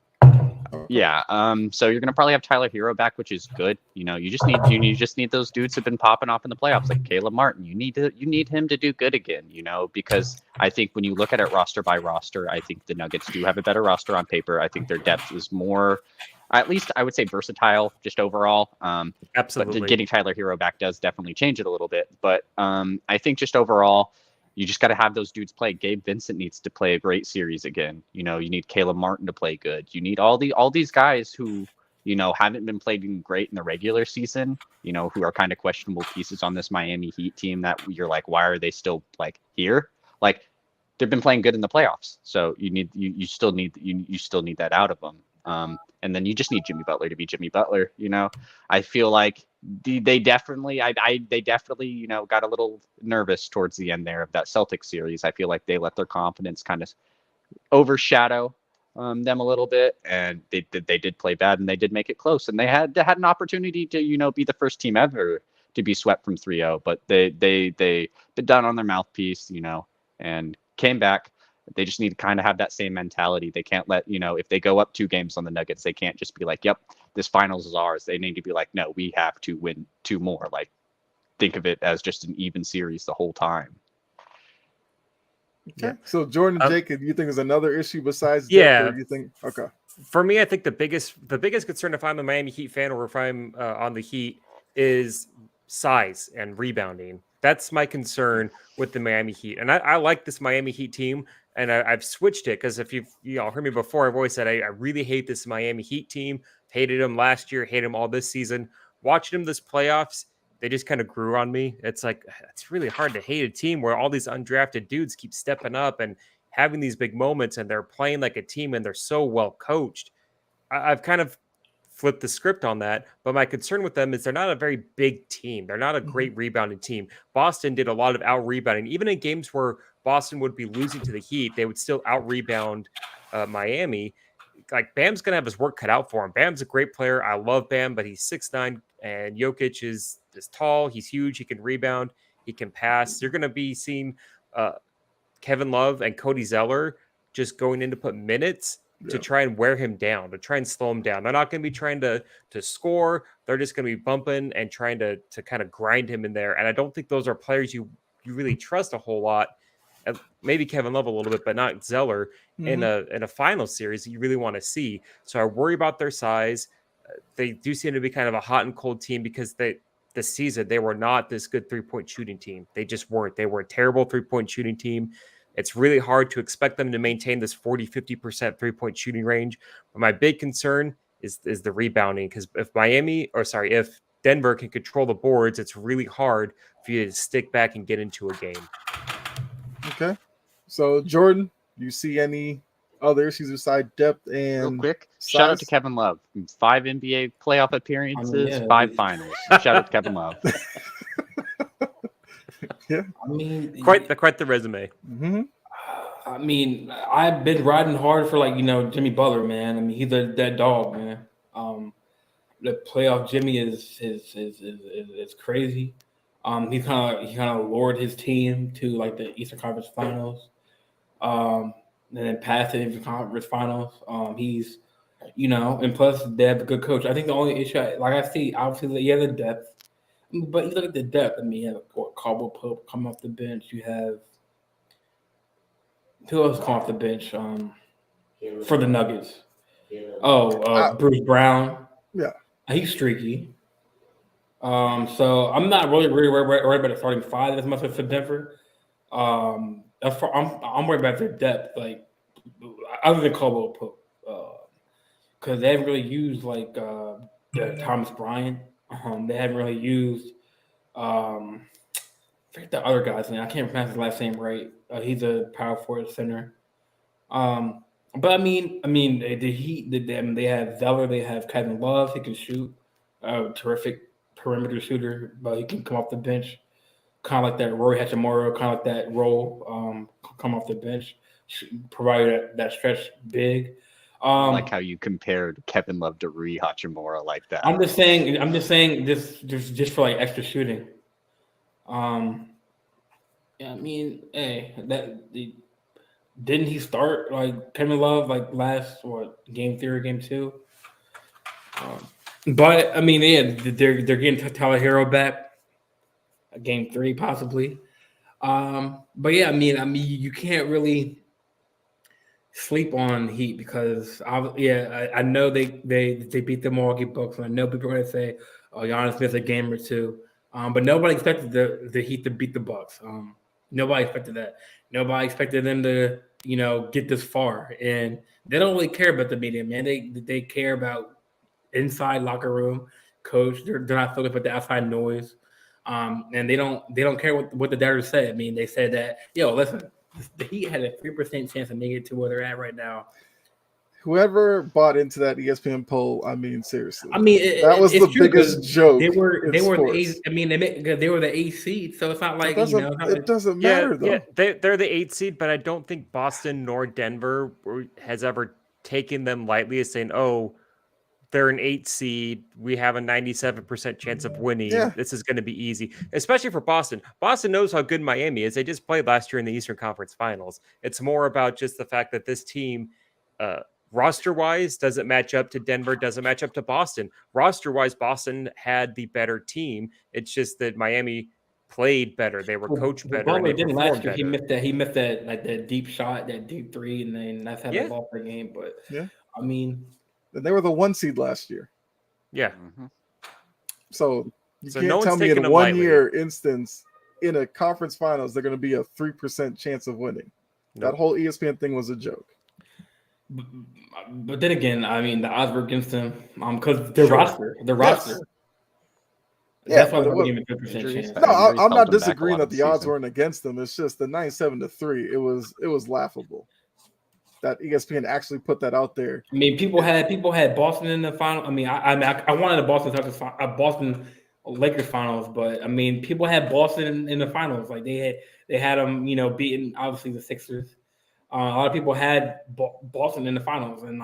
Yeah. So you're gonna probably have Tyler Hero back, which is good. You just need those dudes who've been popping off in the playoffs, like Caleb Martin. You need him to do good again. Because I think when you look at it roster by roster, I think the Nuggets do have a better roster on paper. I think their depth is more, at least I would say, versatile just overall. Absolutely. But getting Tyler Hero back does definitely change it a little bit. But I think just overall, you just got to have those dudes play. Gabe Vincent needs to play a great series again. You need Caleb Martin to play good. You need all these guys who, haven't been playing great in the regular season, who are kind of questionable pieces on this Miami Heat team that you're like, why are they still like here? Like, they've been playing good in the playoffs. So you still need that out of them. And then you just need Jimmy Butler to be Jimmy Butler. I feel like they definitely got a little nervous towards the end there of that Celtics series. I feel like they let their confidence kind of overshadow them a little bit, and they did play bad, and they did make it close, and they had an opportunity to be the first team ever to be swept from 3-0, but they been down on their mouthpiece, and came back. They just need to kind of have that same mentality. They can't let, if they go up 2 games on the Nuggets, they can't just be like, yep, this finals is ours. They need to be like, no, we have to win 2 more. Like, think of it as just an even series the whole time. Okay. So Jordan, Jacob, you think there's another issue besides depth? Yeah. Or you think For me, I think the biggest concern if I'm a Miami Heat fan or if I'm on the Heat is size and rebounding. That's my concern with the Miami Heat. And I like this Miami Heat team, and I've switched it because if you've heard me before, I've always said I really hate this Miami Heat team. Hated them last year, hate them all this season. Watching them this playoffs, they just kind of grew on me. It's like, it's really hard to hate a team where all these undrafted dudes keep stepping up and having these big moments, and they're playing like a team, and they're so well coached. I've kind of flipped the script on that, but my concern with them is they're not a very big team. They're not a great rebounding team. Boston did a lot of out rebounding. Even in games where Boston would be losing to the Heat, they would still out rebound Miami. Like, Bam's going to have his work cut out for him. Bam's a great player. I love Bam, but he's 6'9", and Jokic is tall. He's huge. He can rebound. He can pass. You're going to be seeing Kevin Love and Cody Zeller just going in to put minutes to try and wear him down, to try and slow him down. They're not going to be trying to score. They're just going to be bumping and trying to kind of grind him in there. And I don't think those are players you really trust a whole lot. Maybe Kevin Love a little bit, but not Zeller in a final series that you really want to see. So I worry about their size. They do seem to be kind of a hot and cold team because this season they were not this good 3-point shooting team. They just weren't. They were a terrible 3-point shooting team. It's really hard to expect them to maintain this 40-50% 3-point shooting range. But my big concern is the rebounding, because if Denver can control the boards, it's really hard for you to stick back and get into a game. Okay. So Jordan, do you see any other issues besides depth and real quick? size? Shout out to Kevin Love. 5 NBA playoff appearances, 5 finals. Shout out to Kevin Love. Yeah. I mean, quite the resume. Mm-hmm. I mean, I've been riding hard for Jimmy Butler, man. I mean, he's that dog, man. The playoff Jimmy is crazy. He kind of lured his team to the Eastern Conference Finals, and then passed the Eastern Conference Finals. He's, and plus they have a good coach. I think the only issue, I see, obviously, you have the depth. But you look at the depth. I mean, you have Caldwell Pope come off the bench. You have who else come off the bench for the Nuggets? Bruce Brown. Yeah, he's streaky. So I'm not really worried about the starting 5 as much as for Denver. I'm worried about their depth, other than Caldwell Pope, because they haven't really used Thomas Bryant. They haven't really used forget the other guy's name. I can't pronounce his last name right. He's a power forward center. But I mean, they have Zeller, they have Kevin Love. He can shoot, terrific perimeter shooter, but he can come off the bench, kind of like that Rory Hachimura, kind of like that role, come off the bench, provide that stretch big. I like how you compared Kevin Love to Rui Hachimura like that. I'm just saying, just for like extra shooting. Yeah, I mean, hey, didn't he start like Kevin Love like last game 3 or game 2? But I mean, yeah, they're getting Tyler Hero back, game 3 possibly. But yeah, I mean, you can't really sleep on Heat because I know they beat the Milwaukee Bucks, and I know people are going to say, "Oh, Giannis missed a game or 2." But nobody expected the Heat to beat the Bucks. Nobody expected that. Nobody expected them to, get this far. And they don't really care about the media, man. They care about inside locker room, coach. They're not focused with the outside noise. And they don't care what the doubters say. I mean, they said that, listen, the Heat had a 3% chance of making it to where they're at right now. Whoever bought into that ESPN poll, I mean, seriously. I mean, that was the biggest joke. They were in the sports. they were the 8th seed, so it's not like it doesn't matter though. Yeah, they're the 8th seed, but I don't think Boston nor Denver has ever taken them lightly as saying, "Oh, they're an 8th seed. We have a 97% chance of winning. Yeah. This is going to be easy," especially for Boston. Boston knows how good Miami is. They just played last year in the Eastern Conference Finals. It's more about just the fact that this team, roster-wise, doesn't match up to Denver, doesn't match up to Boston. Roster-wise, Boston had the better team. It's just that Miami played better. They were coached better. And they didn't last year. Better. He missed that like that deep shot, that deep 3, and then that's how they lost the game. But yeah, I mean, and they were the 1 seed last year. Yeah. Mm-hmm. So you can't no tell me in a 1 lightly. year instance in a conference finals they're going to be a 3% chance of winning. Nope. That whole ESPN thing was a joke. But then again, I mean, the odds were against them because their roster. Yes. That's why they're giving a 50% chance. No, I'm not disagreeing that the odds weren't against them. It's just the 97-3. It was laughable that ESPN actually put that out there. I mean, people had Boston in the final. I mean, I wanted a Boston Lakers finals, but I mean, people had Boston in the finals. Like they had them, beating obviously the Sixers. A lot of people had Boston in the finals, and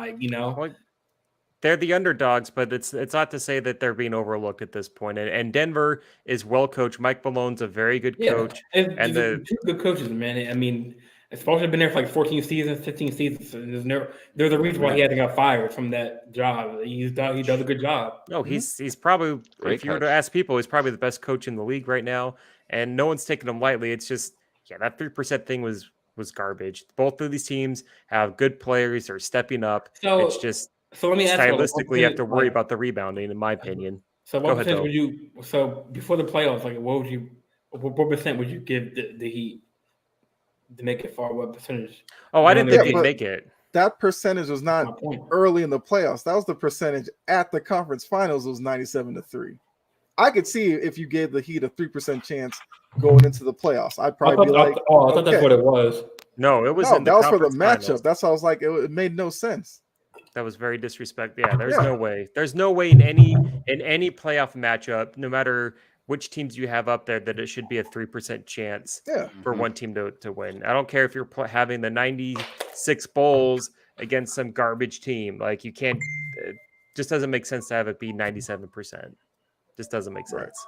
they're the underdogs, but it's not to say that they're being overlooked at this point. And Denver is well coached. Mike Malone's a very good coach, and the two good coaches, man. I mean, Spoelstra has been there for like 14 seasons, 15 seasons. So there's a reason why he hasn't got fired from that job. He does a good job. No, he's probably, if you were to ask people, he's probably the best coach in the league right now, and no one's taking him lightly. It's just that 3% thing was garbage. Both of these teams have good players. They're stepping up. So it's just let me ask stylistically, you have to worry about the rebounding, in my opinion. So what percent would you? So before the playoffs, what percent would you give the Heat to make it far? What percentage? Oh, I didn't think they'd make it. That percentage was not early in the playoffs. That was the percentage at the conference finals. It was 97-3. I could see if you gave the Heat a 3% chance going into the playoffs. I'd probably I thought that's what it was. No, it was. No, that was for the matchup. Finals. That's why I was like, it made no sense. That was very disrespectful. Yeah, there's no way. There's no way in any playoff matchup, no matter which teams you have up there, that it should be a 3% chance for one team to win. I don't care if you're having the 96 Bulls against some garbage team. Like, you can't. It just doesn't make sense to have it be 97%. Just doesn't make sense.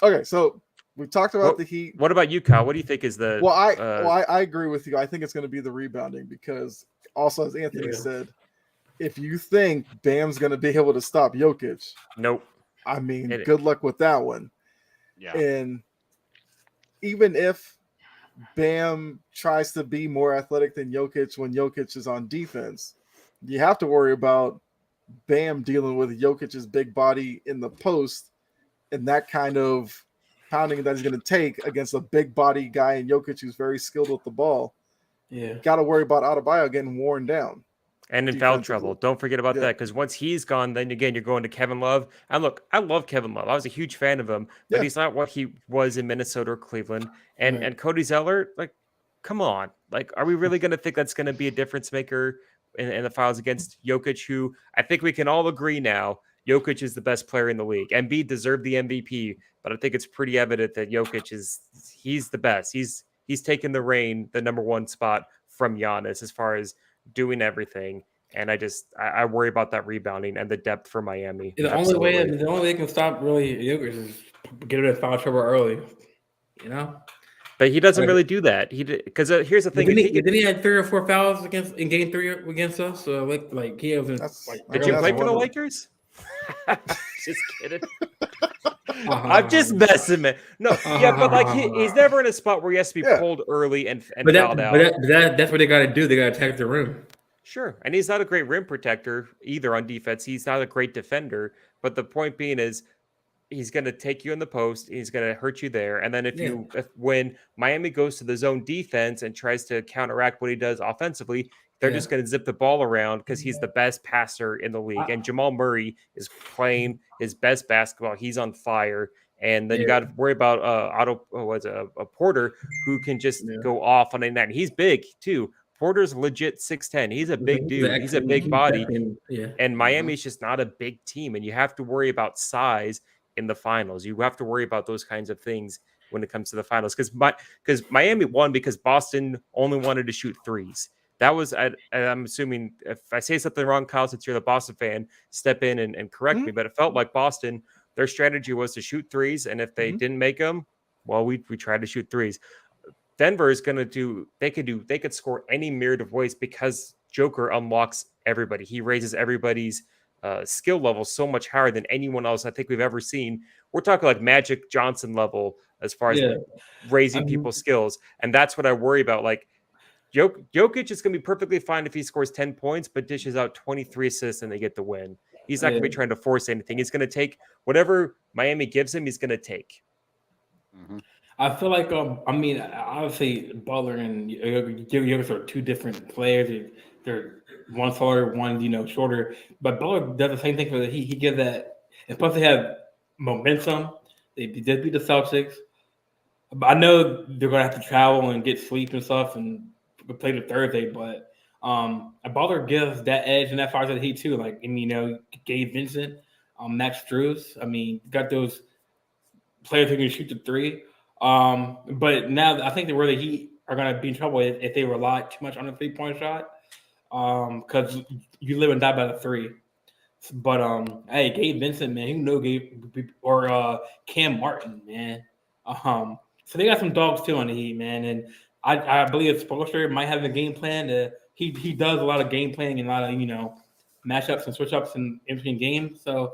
Right. Okay, so we talked about the Heat. What about you, Kyle? What do you think is the? Well, I agree with you. I think it's going to be the rebounding because, also as Anthony said, if you think Bam's going to be able to stop Jokic, nope. I mean, good luck with that one. Yeah. And even if Bam tries to be more athletic than Jokic when Jokic is on defense, you have to worry about Bam dealing with Jokic's big body in the post and that kind of pounding that he's going to take against a big body guy in Jokic who's very skilled with the ball. Yeah. Got to worry about Adebayo getting worn down. And in foul defensively. trouble. Don't forget about Yeah. that, because once he's gone, then again, you're going to Kevin Love. And look, I love Kevin Love. I was a huge fan of him, but Yeah. he's not what he was in Minnesota or Cleveland. And Right. and Cody Zeller, like, come on. Like, are we really going to think that's going to be a difference maker in the finals against Jokic, who I think we can all agree now, Jokic is the best player in the league. Embiid deserved the MVP, but I think it's pretty evident that Jokic he's the best. He's taken the reign, the number one spot from Giannis as far as doing everything. And I worry about that rebounding and the depth for Miami. The Absolutely. only way they can stop really Jokic is get rid of foul trouble early. You know, But he doesn't Like- really do that. Because here's the thing: Didn't he had 3 or 4 fouls in game 3 against us? So like he wasn't. Did you that's play for the one of- Lakers? Just kidding. I'm just messing, man. No, yeah, but like he's never in a spot where he has to be pulled early and But fouled out. that's what they got to do. They got to attack the rim. Sure, and he's not a great rim protector either on defense. He's not a great defender. But the point being is, he's going to take you in the post. He's going to hurt you there. And then when Miami goes to the zone defense and tries to counteract what he does offensively, they're just going to zip the ball around because he's the best passer in the league. And Jamal Murray is playing his best basketball. He's on fire. And then you got to worry about a Porter who can just go off on a night. And he's big too. Porter's legit 6'10". He's a big dude. He's a big body. And Miami's just not a big team. And you have to worry about size in the finals. You have to worry about those kinds of things when it comes to the finals. Because Miami won because Boston only wanted to shoot threes. That was, I'm assuming, if I say something wrong, Kyle, since you're the Boston fan, step in and correct me. But it felt like Boston, their strategy was to shoot threes. And if they didn't make them, well, we tried to shoot threes. Denver is going to they could score any myriad of ways because Joker unlocks everybody. He raises everybody's skill level so much higher than anyone else I think we've ever seen. We're talking like Magic Johnson level as far as raising people's skills. And that's what I worry about. Like Jokic is going to be perfectly fine if he scores 10 points, but dishes out 23 assists and they get the win. He's not going to be trying to force anything. He's going to take whatever Miami gives him, he's going to take. Mm-hmm. I feel like, obviously Butler and Jokic are two different players. They're one taller, one, shorter. But Butler does the same thing for he gives that. And plus they have momentum. They did beat the Celtics. But I know they're going to have to travel and get sleep and stuff and play the Thursday. But Butler gives that edge and that fires at the Heat too. Like, Gabe Vincent, Max Strus. Got those players who can shoot the three. But now I think the Heat are going to be in trouble if they rely too much on the 3-point shot. Because you live and die by the three. But hey, Gabe Vincent, man, you know Gabe or Cam Martin, man. So they got some dogs too on the Heat, man. And I believe Spoelstra might have a game plan. He does a lot of game planning and a lot of matchups and switch ups in between games. So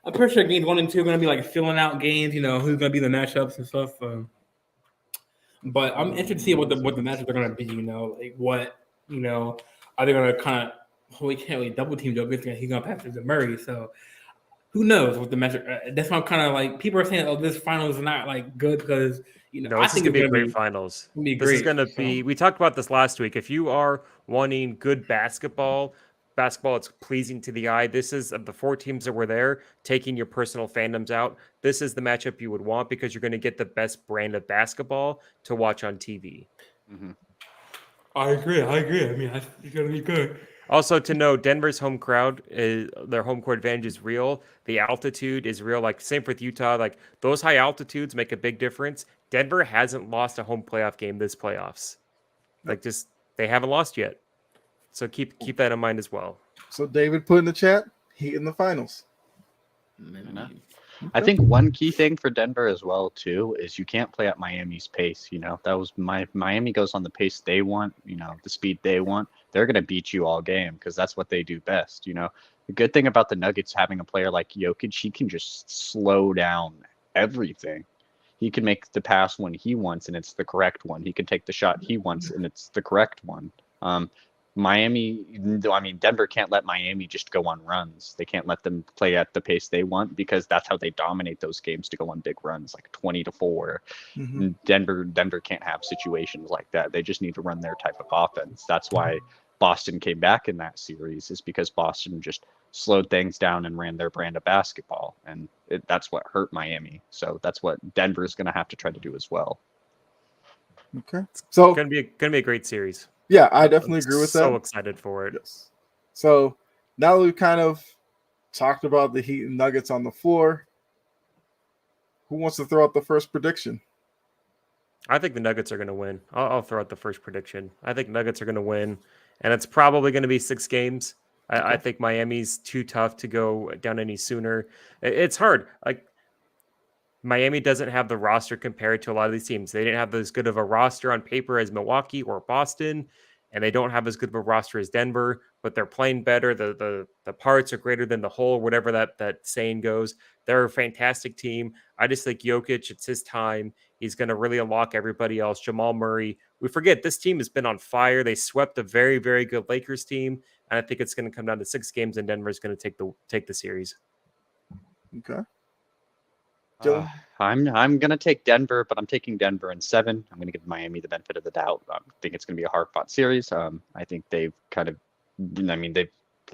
I'm pretty sure games 1 and 2 are going to be like filling out games. Who's going to be the matchups and stuff. But I'm interested to see what the matchups are going to be. Like what are they going to kind of? We can't really double team Jokic. He's going to pass it to Murray. So who knows what the matchup? That's why I'm kind of like people are saying, "Oh, this finals is not like good because No, I this is think going to be a gonna great finals. Be this is going to be. We talked about this last week. If you are wanting good basketball it's pleasing to the eye. This is of the 4 teams that were there, taking your personal fandoms out. This is the matchup you would want because you're going to get the best brand of basketball to watch on TV. Mm-hmm. I agree. It's going to be good. Also, to know Denver's home crowd, their home court advantage is real. The altitude is real. Like same with Utah. Like those high altitudes make a big difference. Denver hasn't lost a home playoff game this playoffs. Like they haven't lost yet. So keep that in mind as well. So David put in the chat, Heat in the finals. I think one key thing for Denver as well too is you can't play at Miami's pace. That was Miami goes on the pace they want. The speed they want. They're gonna beat you all game because that's what they do best. The good thing about the Nuggets having a player like Jokic, he can just slow down everything. He can make the pass when he wants and it's the correct one. He can take the shot he wants and it's the correct one. Denver can't let Miami just go on runs. They can't let them play at the pace they want because that's how they dominate those games to go on big runs, like 20-4. Mm-hmm. Denver can't have situations like that. They just need to run their type of offense. That's why Boston came back in that series is because Boston just slowed things down and ran their brand of basketball. And that's what hurt Miami. So that's what Denver is going to have to try to do as well. Okay. So gonna be a great series. Yeah, I definitely agree with that. So excited for it. Yes. So now that we've kind of talked about the Heat and Nuggets on the floor, who wants to throw out the first prediction? I think the Nuggets are going to win. I'll throw out the first prediction. I think Nuggets are going to win, and it's probably going to be 6 games. I think Miami's too tough to go down any sooner. It's hard. Like, Miami doesn't have the roster compared to a lot of these teams. They didn't have as good of a roster on paper as Milwaukee or Boston, and they don't have as good of a roster as Denver, but they're playing better. The parts are greater than the whole, whatever that saying goes. They're a fantastic team. I just think Jokic, it's his time. He's going to really unlock everybody else. Jamal Murray. We forget this team has been on fire. They swept a very, very good Lakers team, and I think it's going to come down to 6 games, and Denver's going to take the series. Okay. I'm gonna take Denver, but I'm taking Denver in 7. I'm gonna give Miami the benefit of the doubt. I think it's gonna be a hard-fought series. I think they've they've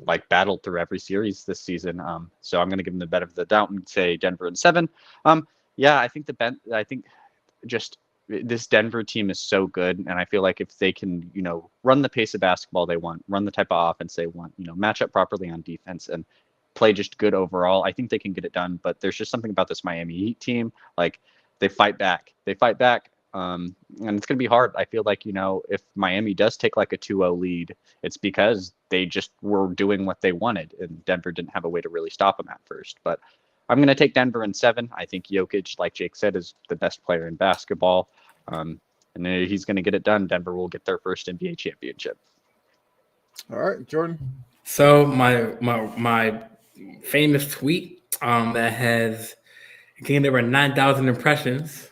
like battled through every series this season. So I'm gonna give them the benefit of the doubt and say Denver in 7. Yeah, I think just this Denver team is so good, and I feel like if they can, run the pace of basketball they want, run the type of offense they want, match up properly on defense and play just good overall, I think they can get it done. But there's just something about this Miami Heat team. Like, they fight back. And it's going to be hard. I feel like, if Miami does take like a 2-0 lead, it's because they just were doing what they wanted, and Denver didn't have a way to really stop them at first. But I'm going to take Denver in 7. I think Jokic, like Jake said, is the best player in basketball. And he's going to get it done. Denver will get their first NBA championship. All right, Jordan. So my famous tweet that has gained over 9,000 impressions,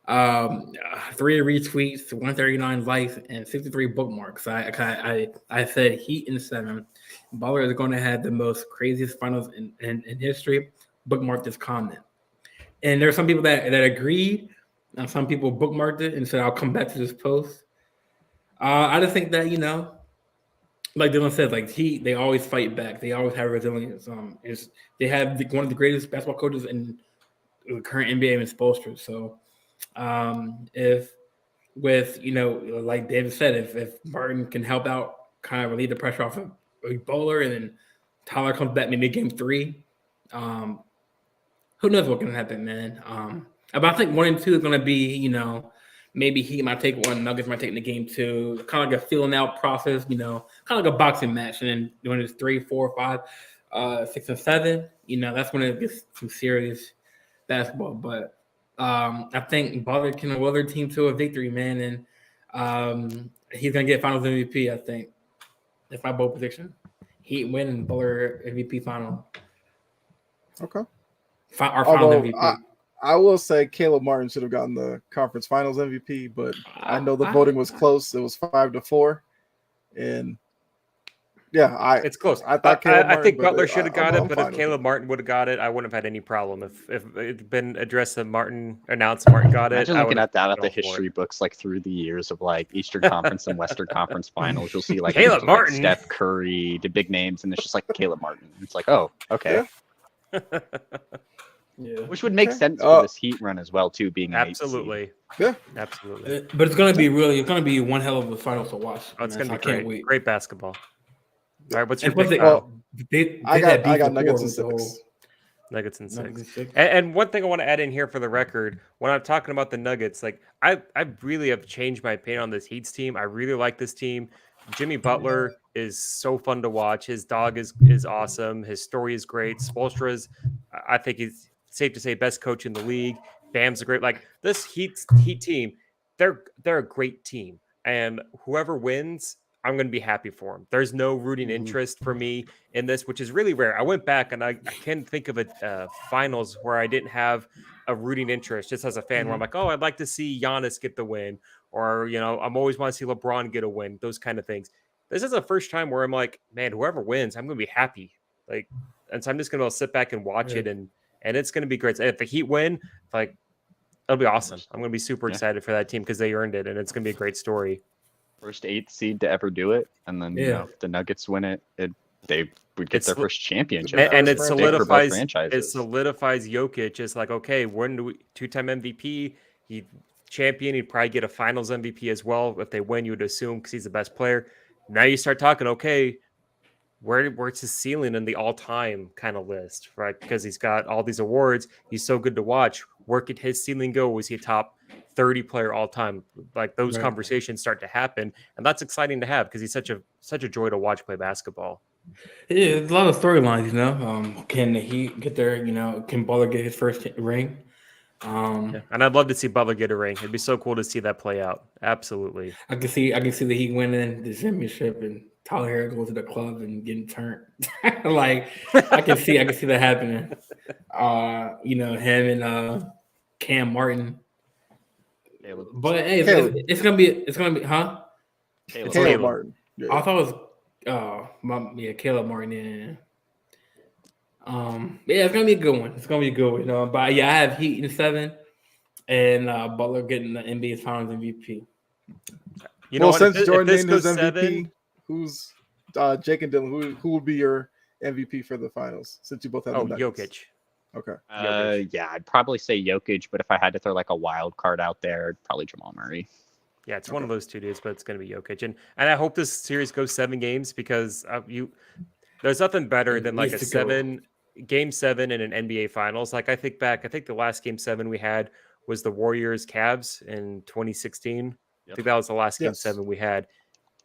3 retweets, 139 likes, and 63 bookmarks. I said Heat in 7. Baller is going to have the most craziest finals in history. Bookmark this comment. And there are some people that agreed, and some people bookmarked it and said, I'll come back to this post. I just think that, like Dylan said, like they always fight back. They always have resilience. They have one of the greatest basketball coaches in the current NBA, in Spoelstra. So, if with like David said, if Martin can help out, kind of relieve the pressure off of Bowler, and then Tyler comes back maybe game 3, who knows what can happen, man. But I think 1 and 2 is going to be, maybe Heat might take 1, Nuggets might take the game 2, kind of like a feeling out process, kind of like a boxing match. And then when it's 3, 4, 5, 6, and 7, that's when it gets some serious basketball. But I think Butler can will their team to a victory, man, and he's gonna get Finals MVP. I think that's my bold prediction. Heat win and Butler MVP final. Okay. Our final MVP. I will say Caleb Martin should have gotten the conference finals MVP, but I know the voting was close. It was 5-4, and yeah, it's close. I thought I think Butler should have got it, but if with Caleb Martin would have got it, I wouldn't have had any problem. If it'd been addressed that Martin announced Martin got it, Imagine looking at that at the gone for history books, like through the years of like Eastern Conference and Western Conference finals, you'll see like Caleb Martin, like Steph Curry, the big names, and it's just like Caleb Martin. It's like, oh, okay. Yeah. Yeah. Which would make sense for this Heat run as well, too, being an 8th seed. Absolutely. Yeah. Absolutely. But it's gonna be one hell of a finals to watch. Oh, it's man. gonna be I can't great. wait. Great basketball. All right, what's your And pick? I got Nuggets in 6. Nuggets in 6. And one thing I want to add in here for the record, when I'm talking about the Nuggets, like I really have changed my opinion on this Heat's team. I really like this team. Jimmy Butler is so fun to watch. His dog is awesome. His story is great. Spoelstra's, I think he's safe to say, best coach in the league. Bam's a great, like this Heat team. They're a great team, and whoever wins, I'm going to be happy for him. There's no rooting interest for me in this, which is really rare. I went back and I can't think of a finals where I didn't have a rooting interest just as a fan, where I'm like, oh, I'd like to see Giannis get the win, or I'm always want to see LeBron get a win. Those kind of things. This is the first time where I'm like, man, whoever wins, I'm going to be happy. Like, and so I'm just going to sit back and watch it, and it's going to be great. If the Heat win, like, it'll be awesome. I'm going to be super excited for that team because they earned it, and it's going to be a great story. first 8th seed to ever do it, and then if the Nuggets win it, they would get their first championship. And First it franchise. Big for both solidifies franchises. Jokic as like, okay, when do we 2-time MVP, he champion, he'd probably get a finals MVP as well. If they win, you would assume because he's the best player. Now you start talking, okay, where's his ceiling in the all-time kind of list, right? Because he's got all these awards, he's so good to watch. Where could his ceiling go? Was he a top 30 player all time? Like those conversations start to happen, and that's exciting to have because he's such a joy to watch play basketball. Yeah, there's a lot of storylines, Can he get there? Can Butler get his first ring? And I'd love to see Butler get a ring. It'd be so cool to see that play out. Absolutely. I can see the Heat winning the championship and Tyler Herro going to the club and getting turned. Like I can see that happening. Him and Cam Martin. Caleb. But hey, it's gonna be huh? Caleb Martin. Yeah. I thought it was Caleb Martin. It's gonna be a good one. But yeah, I have Heat in 7, and Butler getting the NBA Finals MVP. Since Jordan named his MVP, who's Jake and Dylan? Who will be your MVP for the finals? Since you both have the Nuggets. Jokic. Okay. Yeah, I'd probably say Jokic, but if I had to throw like a wild card out there, probably Jamal Murray. Yeah, it's one of those two dudes, but it's going to be Jokic, and I hope this series goes 7 games because there's nothing better than like a game 7 in an NBA Finals. Like I think the last game 7 we had was the Warriors Cavs in 2016. I think that was the last game 7 we had,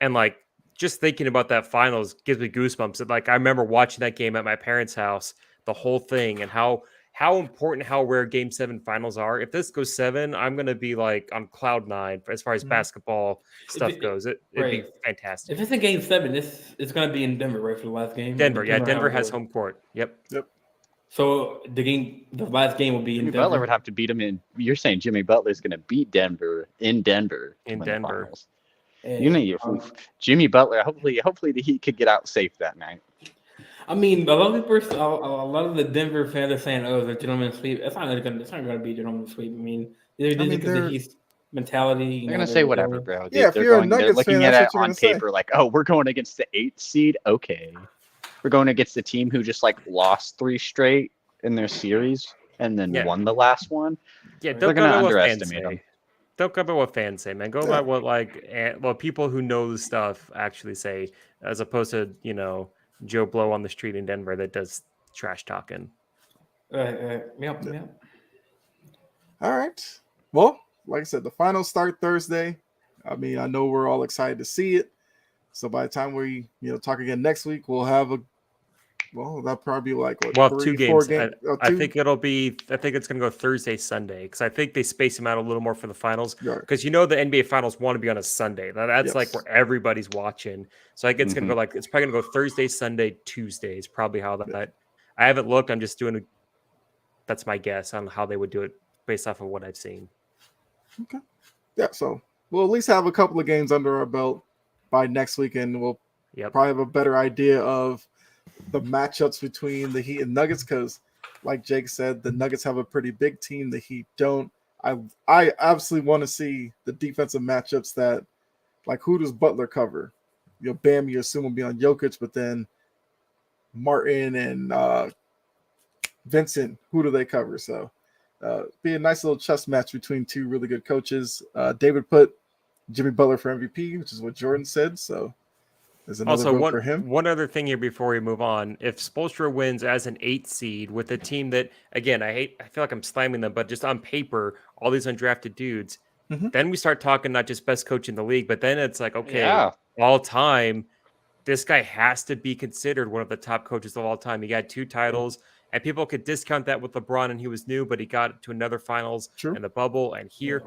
and like just thinking about that finals gives me goosebumps. Like I remember watching that game at my parents' house, the whole thing, and how important, how rare game 7 finals are. If this goes 7, I'm going to be like on cloud 9 as far as basketball stuff goes. It'd be fantastic. If it's in game 7, it's going to be in Denver, right, for the last game? Denver has home court. Yep. So the last game will be in Denver. Butler would have to beat him in. You're saying Jimmy Butler's going to beat Denver in Denver. Jimmy Butler. Hopefully the Heat could get out safe that night. I mean, a lot of the Denver fans are saying, "Oh, the gentleman's sweep." It's not going to be a gentleman's sweep. I mean, they're the Heat mentality. They're going to say whatever, bro. Yeah, if you're a Nuggets fan, they're looking at it on paper like, "Oh, we're going against the 8th seed." Okay, we're going against the team who just like lost 3 straight in their series and then won the last one. Yeah, they're going to underestimate them. Don't go by what fans say, man. Go by what people who know the stuff actually say, as opposed to Joe Blow on the street in Denver that does trash talking. Yep. All right. Well, like I said, the finals start Thursday. I mean, I know we're all excited to see it. So by the time we talk again next week, we'll have that'll probably be like 2 games. I think it's going to go Thursday, Sunday, because I think they space them out a little more for the finals. Because the NBA finals want to be on a Sunday. That's like where everybody's watching. So I think it's going to go it's probably going to go Thursday, Sunday, Tuesday is probably how that. I haven't looked. I'm just doing that's my guess on how they would do it based off of what I've seen. Okay. Yeah. So we'll at least have a couple of games under our belt by next week, and we'll probably have a better idea of the matchups between the Heat and Nuggets, because like Jake said, the Nuggets have a pretty big team, the Heat don't. I absolutely want to see the defensive matchups that, like, who does Butler cover? Bam, you assume will be on Jokic, but then Martin and Vincent, who do they cover? So be a nice little chess match between 2 really good coaches. David put Jimmy Butler for MVP, which is what Jordan said, so there's another vote for him. One other thing here before we move on. If Spoelstra wins as an 8th seed with a team that, again, I feel like I'm slamming them, but just on paper, all these undrafted dudes, then we start talking not just best coach in the league, but then it's like, okay, all time, this guy has to be considered one of the top coaches of all time. He got 2 titles, and people could discount that with LeBron, and he was new, but he got to another finals in the bubble, and here,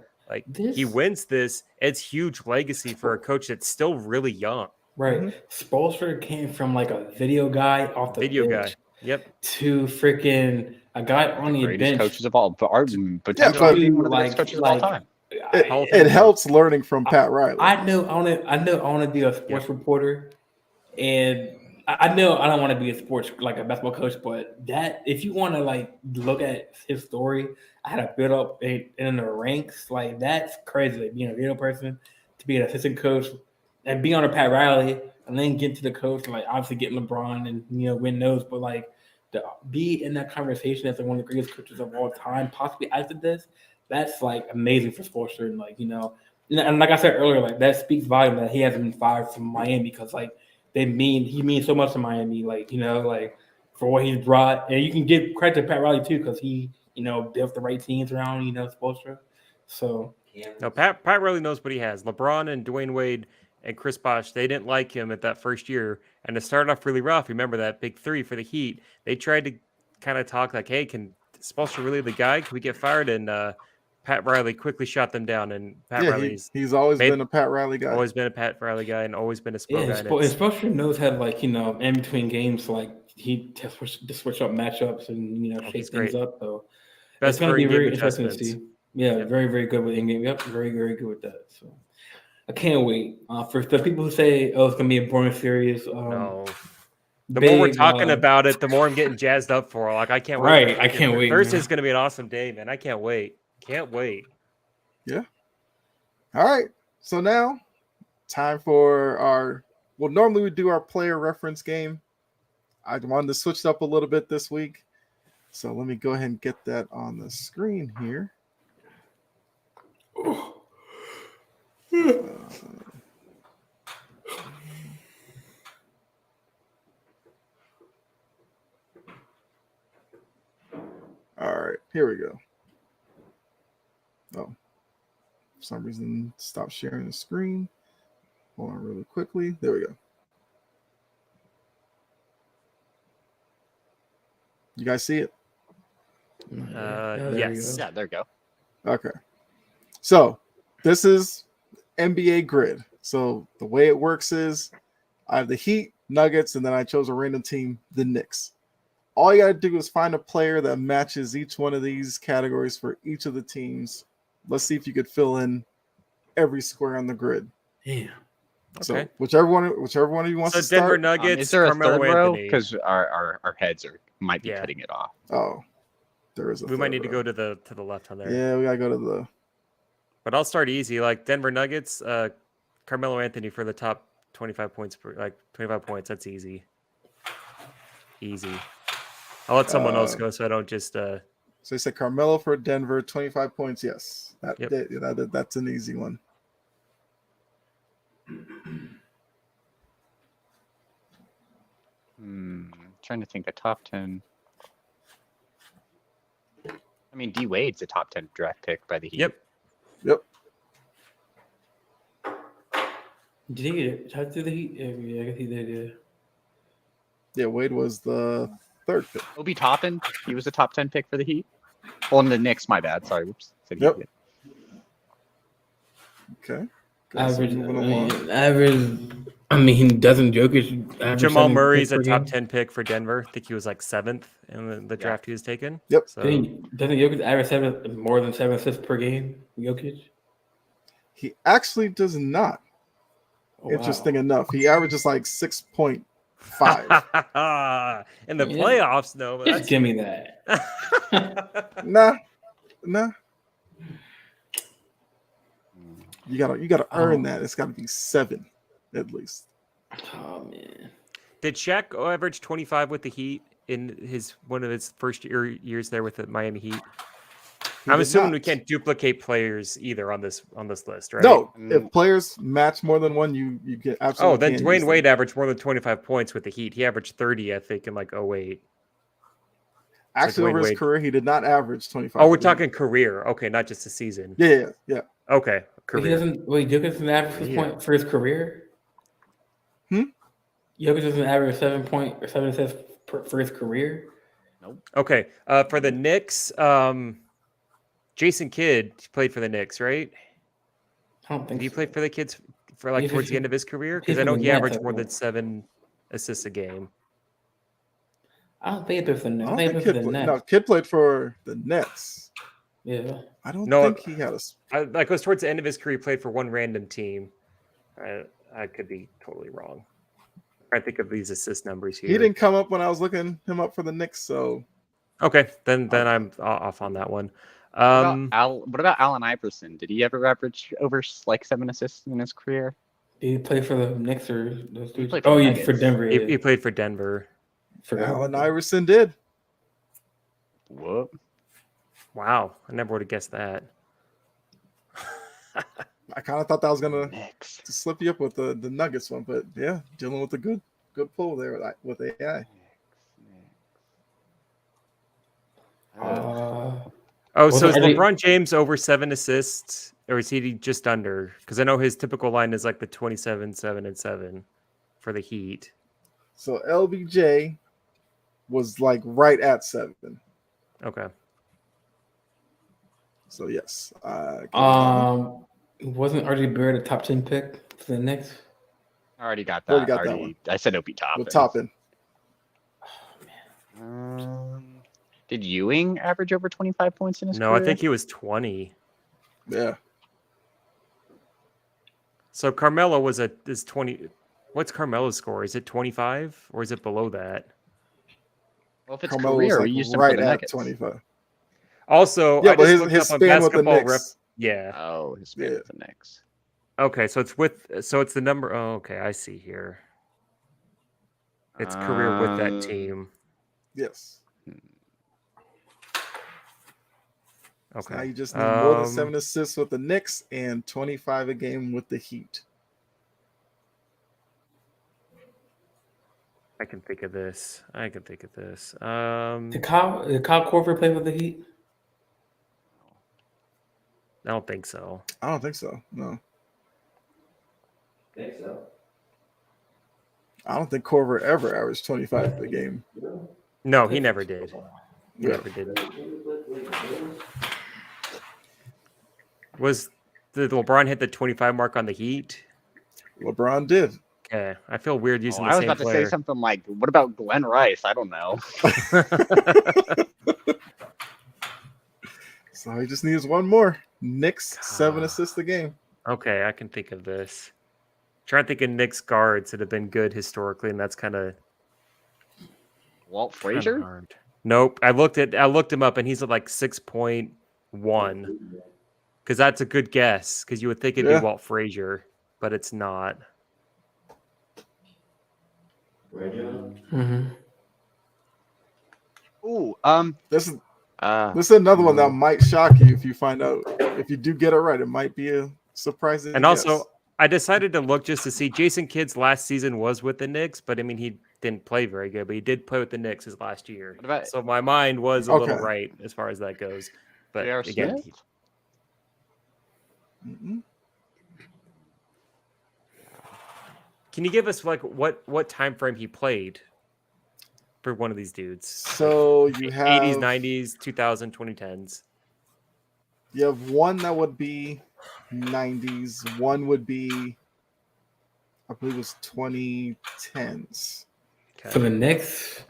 he wins this. It's huge legacy for a coach that's still really young. Right. Spoelstra came from like a video guy off the bench to freaking a guy on the bench. Coaches of all, potentially one of the best coaches of all time. It helps learning from Pat Riley. I want to be a sports reporter, and I know I don't want to be a basketball coach, but that if you want to look at his story, I had to build up in the ranks. Like, that's crazy. Being a video person, to be an assistant coach and be under Pat Riley, and then get to the coach and like obviously get LeBron and win those, but like to be in that conversation as like one of the greatest coaches of all time, possibly after this, that's like amazing for Spoelstra. And like and like I said earlier, like that speaks volume that he hasn't been fired from Miami because like he means so much to Miami, like like for what he's brought, and you can give credit to Pat Riley too because he built the right teams around Spoelstra. So No, Pat really knows what he has. LeBron and Dwayne Wade and Chris Bosh, they didn't like him at that first year, and it started off really rough. Remember that big three for the Heat? They tried to kind of talk like, "Hey, can Spoelstra really the guy? Can we get fired?" And Pat Riley quickly shot them down. And Pat Riley's he's always been a Pat Riley guy. Always been a Pat Riley guy, and always been a Spo guy. And Spoelstra knows how to like in between games like he to switch up matchups and shake things up. So it's going to be very interesting to see. Yeah, yep. Very, very good with in-game. Yep, very, very good with that. So I can't wait. For the people who say, "Oh, it's gonna be a boring series," no. The more we're talking about it, the more I'm getting jazzed up for. Like I can't wait. Right, I can't wait. Thursday's gonna be an awesome day, man. I can't wait. Can't wait. Yeah. All right. So now, time for our. Well, normally we do our player reference game. I wanted to switch it up a little bit this week, so let me go ahead and get that on the screen here. All right, here we go. Oh, for some reason, stop sharing the screen. Hold on really quickly. There we go. You guys see it? Yes. Yeah, there we go. Okay. So this is NBA grid. So the way it works is I have the Heat, Nuggets, and then I chose a random team, the Knicks. All you got to do is find a player that matches each one of these categories for each of the teams. Let's see if you could fill in every square on the grid. Yeah. So okay. whichever one of you wants to start. Denver Nuggets. Is there a Carmelo third row? Anthony. Because our heads might be cutting it off. Oh, there is. We might need to go to the left on there. Yeah, we gotta go to the. But I'll start easy. Like Denver Nuggets, Carmelo Anthony for the top 25 points 25 points. That's easy. Easy. I'll let someone else go so I don't just. So you said Carmelo for Denver, 25 points. Yes, Yep. That's an easy one. Trying to think the top 10. I mean, D Wade's a top 10 draft pick by the Heat. Yep. Did he get it through the Heat? Yeah, I guess he did. Yeah. Yeah, Wade was the third pick. Obi Toppin, he was a top 10 pick for the Heat. Oh, and the Knicks, my bad. Sorry. Whoops. Yep. Okay. Average. I mean, doesn't Jokic. Jamal Murray's a top 10 pick for Denver. I think he was like 7th in the draft he was taken. Yep. So, doesn't Jokic average more than 7 assists per game? Jokic. He actually does not. Oh, Interesting enough, he averages like 6.5. in the playoffs, no. But just give me that. Nah. You gotta earn that. It's gotta be 7 at least. Oh man. Did Shaq average 25 with the Heat in one of his first years there with the Miami Heat? I'm assuming we can't duplicate players either on this list, right? No, if players match more than one, you get absolutely. Oh, then Dwayne Wade averaged more than 25 points with the Heat. He averaged 30, I think, in like 08. Actually, over his career, he did not average 25. Oh, we're talking career. Okay, not just a season. Yeah. Okay, career. Jokic doesn't average this point for his career? Jokic doesn't average 7 assists for his career? Nope. Okay, for the Knicks, Jason Kidd played for the Knicks, right? I don't think Did he play for the Kids for like towards the end of his career? Because He's I know in the he Nets, averaged I more than think. 7 assists a game. I don't think it's the Nets. I I don't think think it's the Nets. No, Kid played for the Nets. Yeah. I don't No, think he had a. Like it was towards the end of his career, he played for one random team. I could be totally wrong. I think of these assist numbers here. He didn't come up when I was looking him up for the Knicks, so. Okay, then I'm off on that one. What about Allen Iverson? Did he ever average over like 7 assists in his career? Did he play for the Knicks or those dudes? played for Oh, the yeah, Nuggets. for Denver. He Yeah. played for Denver. Forgot. Allen Iverson did. Whoop. Wow, I never would have guessed that. I kind of thought that was gonna Knicks. to slip you up with the Nuggets one, but yeah, dealing with a good pull there with AI. Uh, Oh, so is Wasn't- are they- LeBron James over 7 assists, or is he just under? Because I know his typical line is like the 27, 7, and 7 for the Heat. So LBJ was like right at 7. Okay. So yes, wasn't RJ Barrett a top 10 pick for the Knicks? I already got Already that. got that one. I said it'll be top. with Toppin. Did Ewing average over 25 points in his No, career? I think he was 20. Yeah, So Carmelo is 20. What's Carmelo's score? Is it 25 or is it below that? Well, if it's Carmelo was career, like we used him right for the at Nuggets. 25. Also, Yeah, I but just his looked up on span with the basketball Knicks. Yeah. Oh, his span Yeah. with the Knicks. Okay, so it's the number. Oh, okay, I see here. It's career with that team. Yes. So Okay. now you just need more than 7 assists with the Knicks and 25 a game with the Heat. I can think of this. Did Kyle Korver play for the Heat? I don't think so. I don't think so. No, Think so. I don't think Korver ever averaged 25 a game. No, he never did. He Yeah. never did. Did LeBron hit the 25 mark on the Heat? LeBron did. Okay, I feel weird using I the was same about to player. say something like, what about Glenn Rice? I don't know. So he just needs one more. Knicks 7 assists a game. Okay, I can think of this. Trying to think of Knicks guards that have been good historically, and that's kind of Walt Frazier? hard. Nope. I looked him up, and he's at like 6.1. Because that's a good guess. Because you would think it'd Yeah. be Walt Frazier, but it's not. Mm-hmm. Ooh, This is another one that might shock you if you find out. If you do get it right, it might be a surprising. And also, I decided to look just to see. Jason Kidd's last season was with the Knicks, but I mean, he didn't play very good, but he did play with the Knicks his last year. What about- So my mind was a little right as far as that goes. But J.R. again, Smith? can you give us like what time frame he played for one of these dudes? So you have 80s, 90s, 2000, 2010s. You have one that would be 90s. One would be, I believe, it was 2010s. For the Knicks?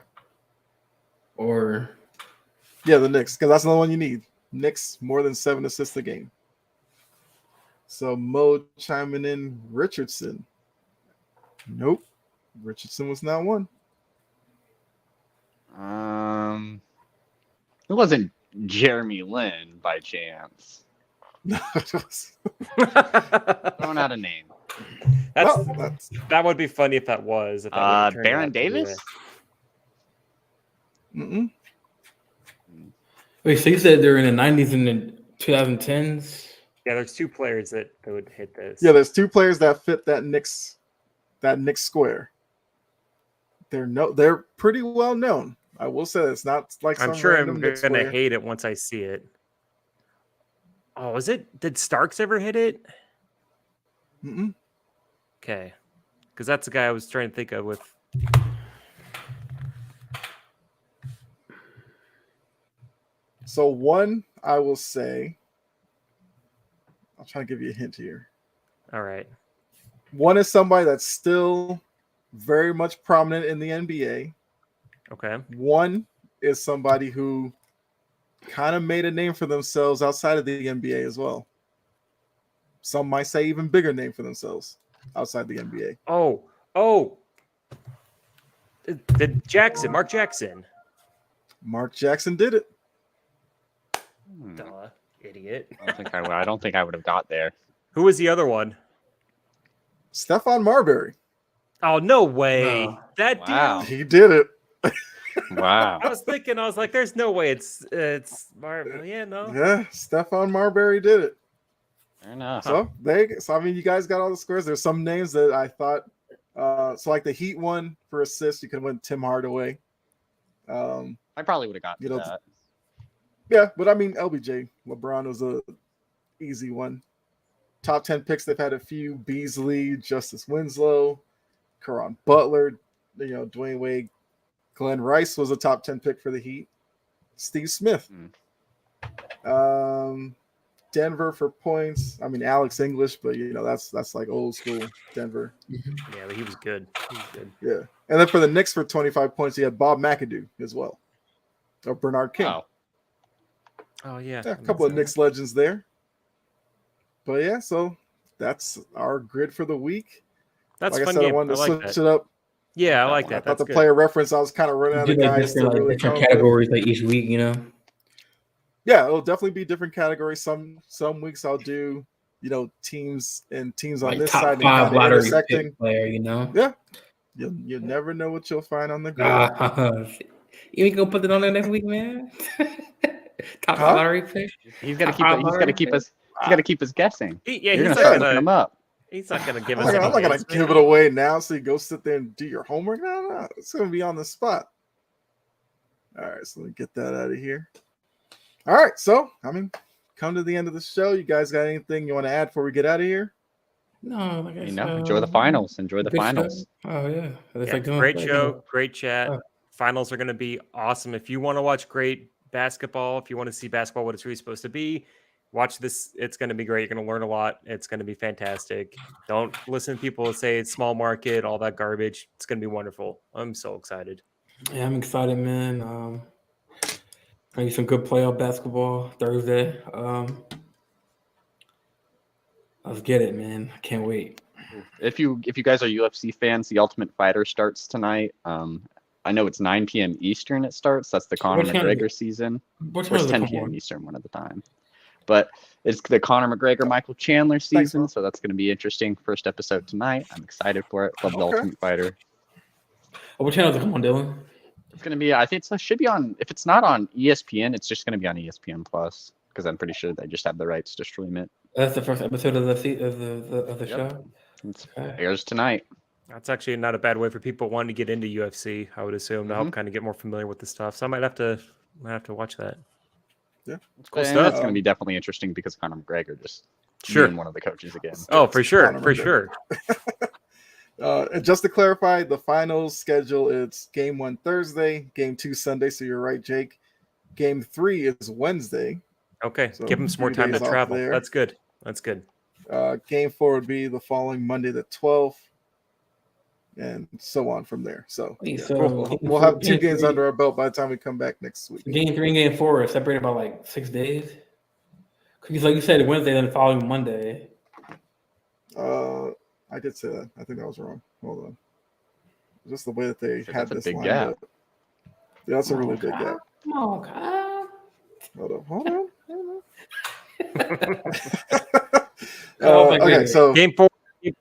Or Yeah, the Knicks, because that's the one you need. Knicks more than 7 assists a game. So Mo chiming in Richardson. Nope, Richardson was not one. It wasn't Jeremy Lin by chance. Throwing out a name. That would be funny if that was. If that would've turned Baron out to be Davis? it. Mm-mm. wait, so you said they're in the 90s and the 2010s? Yeah, there's 2 players that would hit this. Yeah, there's 2 players that fit that Knicks square. They're pretty well known. I will say it's not like I'm some sure I'm random Knicks gonna player. hate it once I see it. Oh, is it? Did Starks ever hit it? Mm-mm. Okay, because that's the guy I was trying to think of with. So one, I will say, I'll try to give you a hint here. All right. One is somebody that's still very much prominent in the NBA. Okay. One is somebody who kind of made a name for themselves outside of the NBA as well. Some might say even bigger name for themselves outside the NBA. Oh. Mark Jackson. Mark Jackson did it. Duh, idiot. I don't think I would have got there. Who was the other one? Stephon Marbury. Oh, no way. Wow. That Wow. dude. He did it. Wow. I was like, there's no way it's Marvin. Yeah, no. Yeah, Stephon Marbury did it. Fair enough. So I mean, you guys got all the scores. There's some names that I thought. So like the Heat one for assists, you could have went Tim Hardaway. I probably would have gotten that. Yeah, but I mean LBJ, LeBron was a easy one. Top 10 picks, they've had a few: Beasley, Justice Winslow, Caron Butler, Dwayne Wade, Glenn Rice was a top 10 pick for the Heat. Steve Smith. Denver for points. I mean Alex English, but that's like old school Denver. Yeah, but he was good. Yeah. And then for the Knicks for 25 points, he had Bob McAdoo as well. Or Bernard King. Oh yeah. A couple of Knicks legends there. But yeah, so that's our grid for the week. That's like a fun I said, game. I wanted to I like switch that. it up. Yeah, I that like one. that. I thought That's the good. player reference, I was kind of running out of guys to really different come up with. categories like each week, Yeah, it'll definitely be different categories. Some weeks I'll do, teams on like this top side and 5 kind of lottery intersecting. pick player, Yeah. You never know what you'll find on the grid. You ain't gonna put it on there next week, man. Top Huh? lottery pick. He's got to Top keep. five He's got to lottery keep pick? us. He's got to keep us guessing. Yeah, You're he's gonna start not looking them gonna. up. He's not gonna give I'm us. not any gonna hints, give man. it away now, so you go sit there and do your homework. No, it's gonna be on the spot. All right, so let me get that out of here. All right, so come to the end of the show. You guys got anything you want to add before we get out of here? No, like I said, Enjoy the finals. Enjoy the good finals. show. Oh yeah, It's Yeah, like doing great play, show, great chat. Oh. Finals are going to be awesome. If you want to watch great basketball, if you want to see basketball what it's really supposed to be, watch this. It's going to be great. You're going to learn a lot. It's going to be fantastic. Don't listen to people say it's small market, all that garbage. It's going to be wonderful. I'm so excited. Yeah, I'm excited, man. I need some good playoff basketball Thursday. Let's get it, man. I can't wait. If you guys are UFC fans, the Ultimate Fighter starts tonight. I know it's 9 p.m. Eastern. It starts. That's the Conor What time is McGregor season. What Or time it's does it 10 come p.m. on? Eastern, one at the time. But it's the Conor McGregor Michael Chandler season, so that's going to be interesting. First episode tonight. I'm excited for it. Love the Okay. Ultimate Fighter. Oh, what channel does it come on, Dylan? It's going to be. I think it should be on. If it's not on ESPN, it's just going to be on ESPN Plus because I'm pretty sure they just have the rights to stream it. That's the first episode of the Yep. show. It Okay. airs tonight. That's actually not a bad way for people wanting to get into UFC. I would assume to help kind of get more familiar with the stuff. So I might have to watch that. Yeah, It's cool cool stuff. It's going to be definitely interesting because Conor McGregor just Sure. being one of the coaches again. Oh, for sure, Conor for McGregor. sure. And just to clarify, the finals schedule, it's game 1 Thursday, game 2 Sunday. So you're right, Jake. Game 3 is Wednesday. Okay, So give them some more few time to days off travel. there. That's good. That's good. Game 4 would be the following Monday, the 12th, and so on from there. So Wait, yeah, so we'll have 2 game games three- under our belt by the time we come back next week. Game 3 and game 4 are separated by like 6 days. Because like you said, Wednesday, then the following Monday. I did say that. I think that was wrong. Hold on. Just the way that they So had that's a this big lined gap. up. Yeah, that's a really big gap. Come on, Kyle. Hold on. Oh, my Okay, goodness. so Game four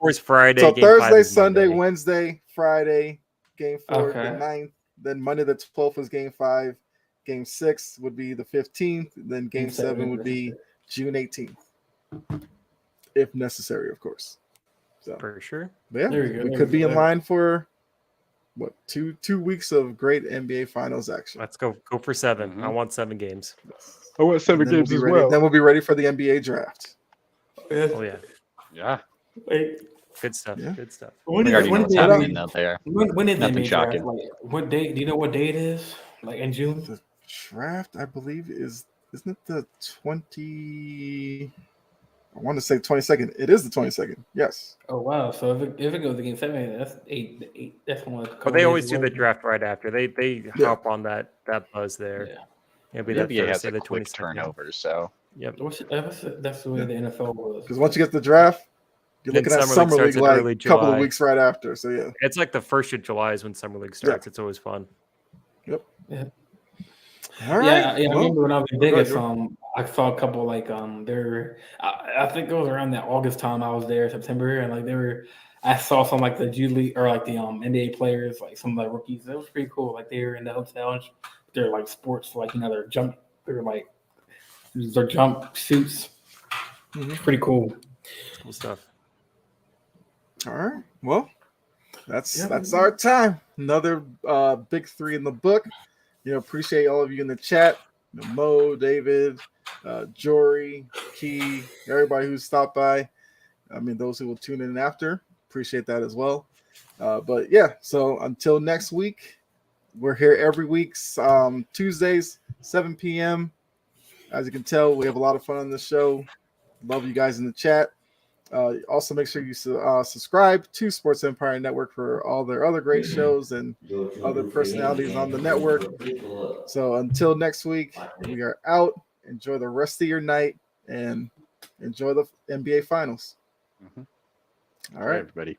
is Friday. So game 5 Thursday, is Sunday, Monday. Wednesday, Friday, game 4, Okay. the 9th. Then Monday the 12th is game 5. Game 6 would be the 15th. Then game 7 would be June 18th. If necessary, of course. So For sure. but yeah, There you go, we there could you be go. in line for what two weeks of great NBA Finals action. Let's go for 7. I Mhm. want 7 games. I want And then we'll be ready. Then we'll be ready for the NBA draft. Oh yeah, Yeah. Wait, good stuff. Yeah. Good stuff. when We is already know what's the- happening out there. when is the Nothing NBA draft? shocking. Like, what date? Do you know what day it is? Like in June? The draft, I believe, isn't it the 20? I want to say 22nd. It is the 22nd. Yes. Oh wow! So if it goes to game 7, that's eight. That's one. But they always do the draft right after. They Yeah. hop on that buzz there. Yeah. It'll be The that NBA has Thursday, a the quick 22nd. turnover, so Yep. That's the way the NFL was. Because once you get the draft, you're Then looking at Summer League Summer League starts in like early a couple of July. weeks right after. So yeah. It's like the 1st of July is when Summer League starts. It's always fun. All right. Yeah, I Well, remember when I was in go ahead, Vegas. I saw a couple like there. I think it was around that August time I was there, September, and like they were. I saw some like the G League or like the NBA players, like some of the rookies. It was pretty cool. Like they were in the hotel and they're like sports, like their jump suits. It's pretty cool. Cool stuff. All right. Well, that's our time. Another big 3 in the book. Appreciate all of you in the chat. Mo, David, Jory, Key, everybody who stopped by. I mean, those who will tune in after, appreciate that as well. But yeah, so until next week, we're here every week, Tuesdays, 7 p.m. As you can tell, we have a lot of fun on this show. Love you guys in the chat. Also, make sure you subscribe to Sports Empire Network for all their other great shows and other personalities on the network. So until next week, we are out. Enjoy the rest of your night and enjoy the NBA Finals. Mm-hmm. All right, everybody.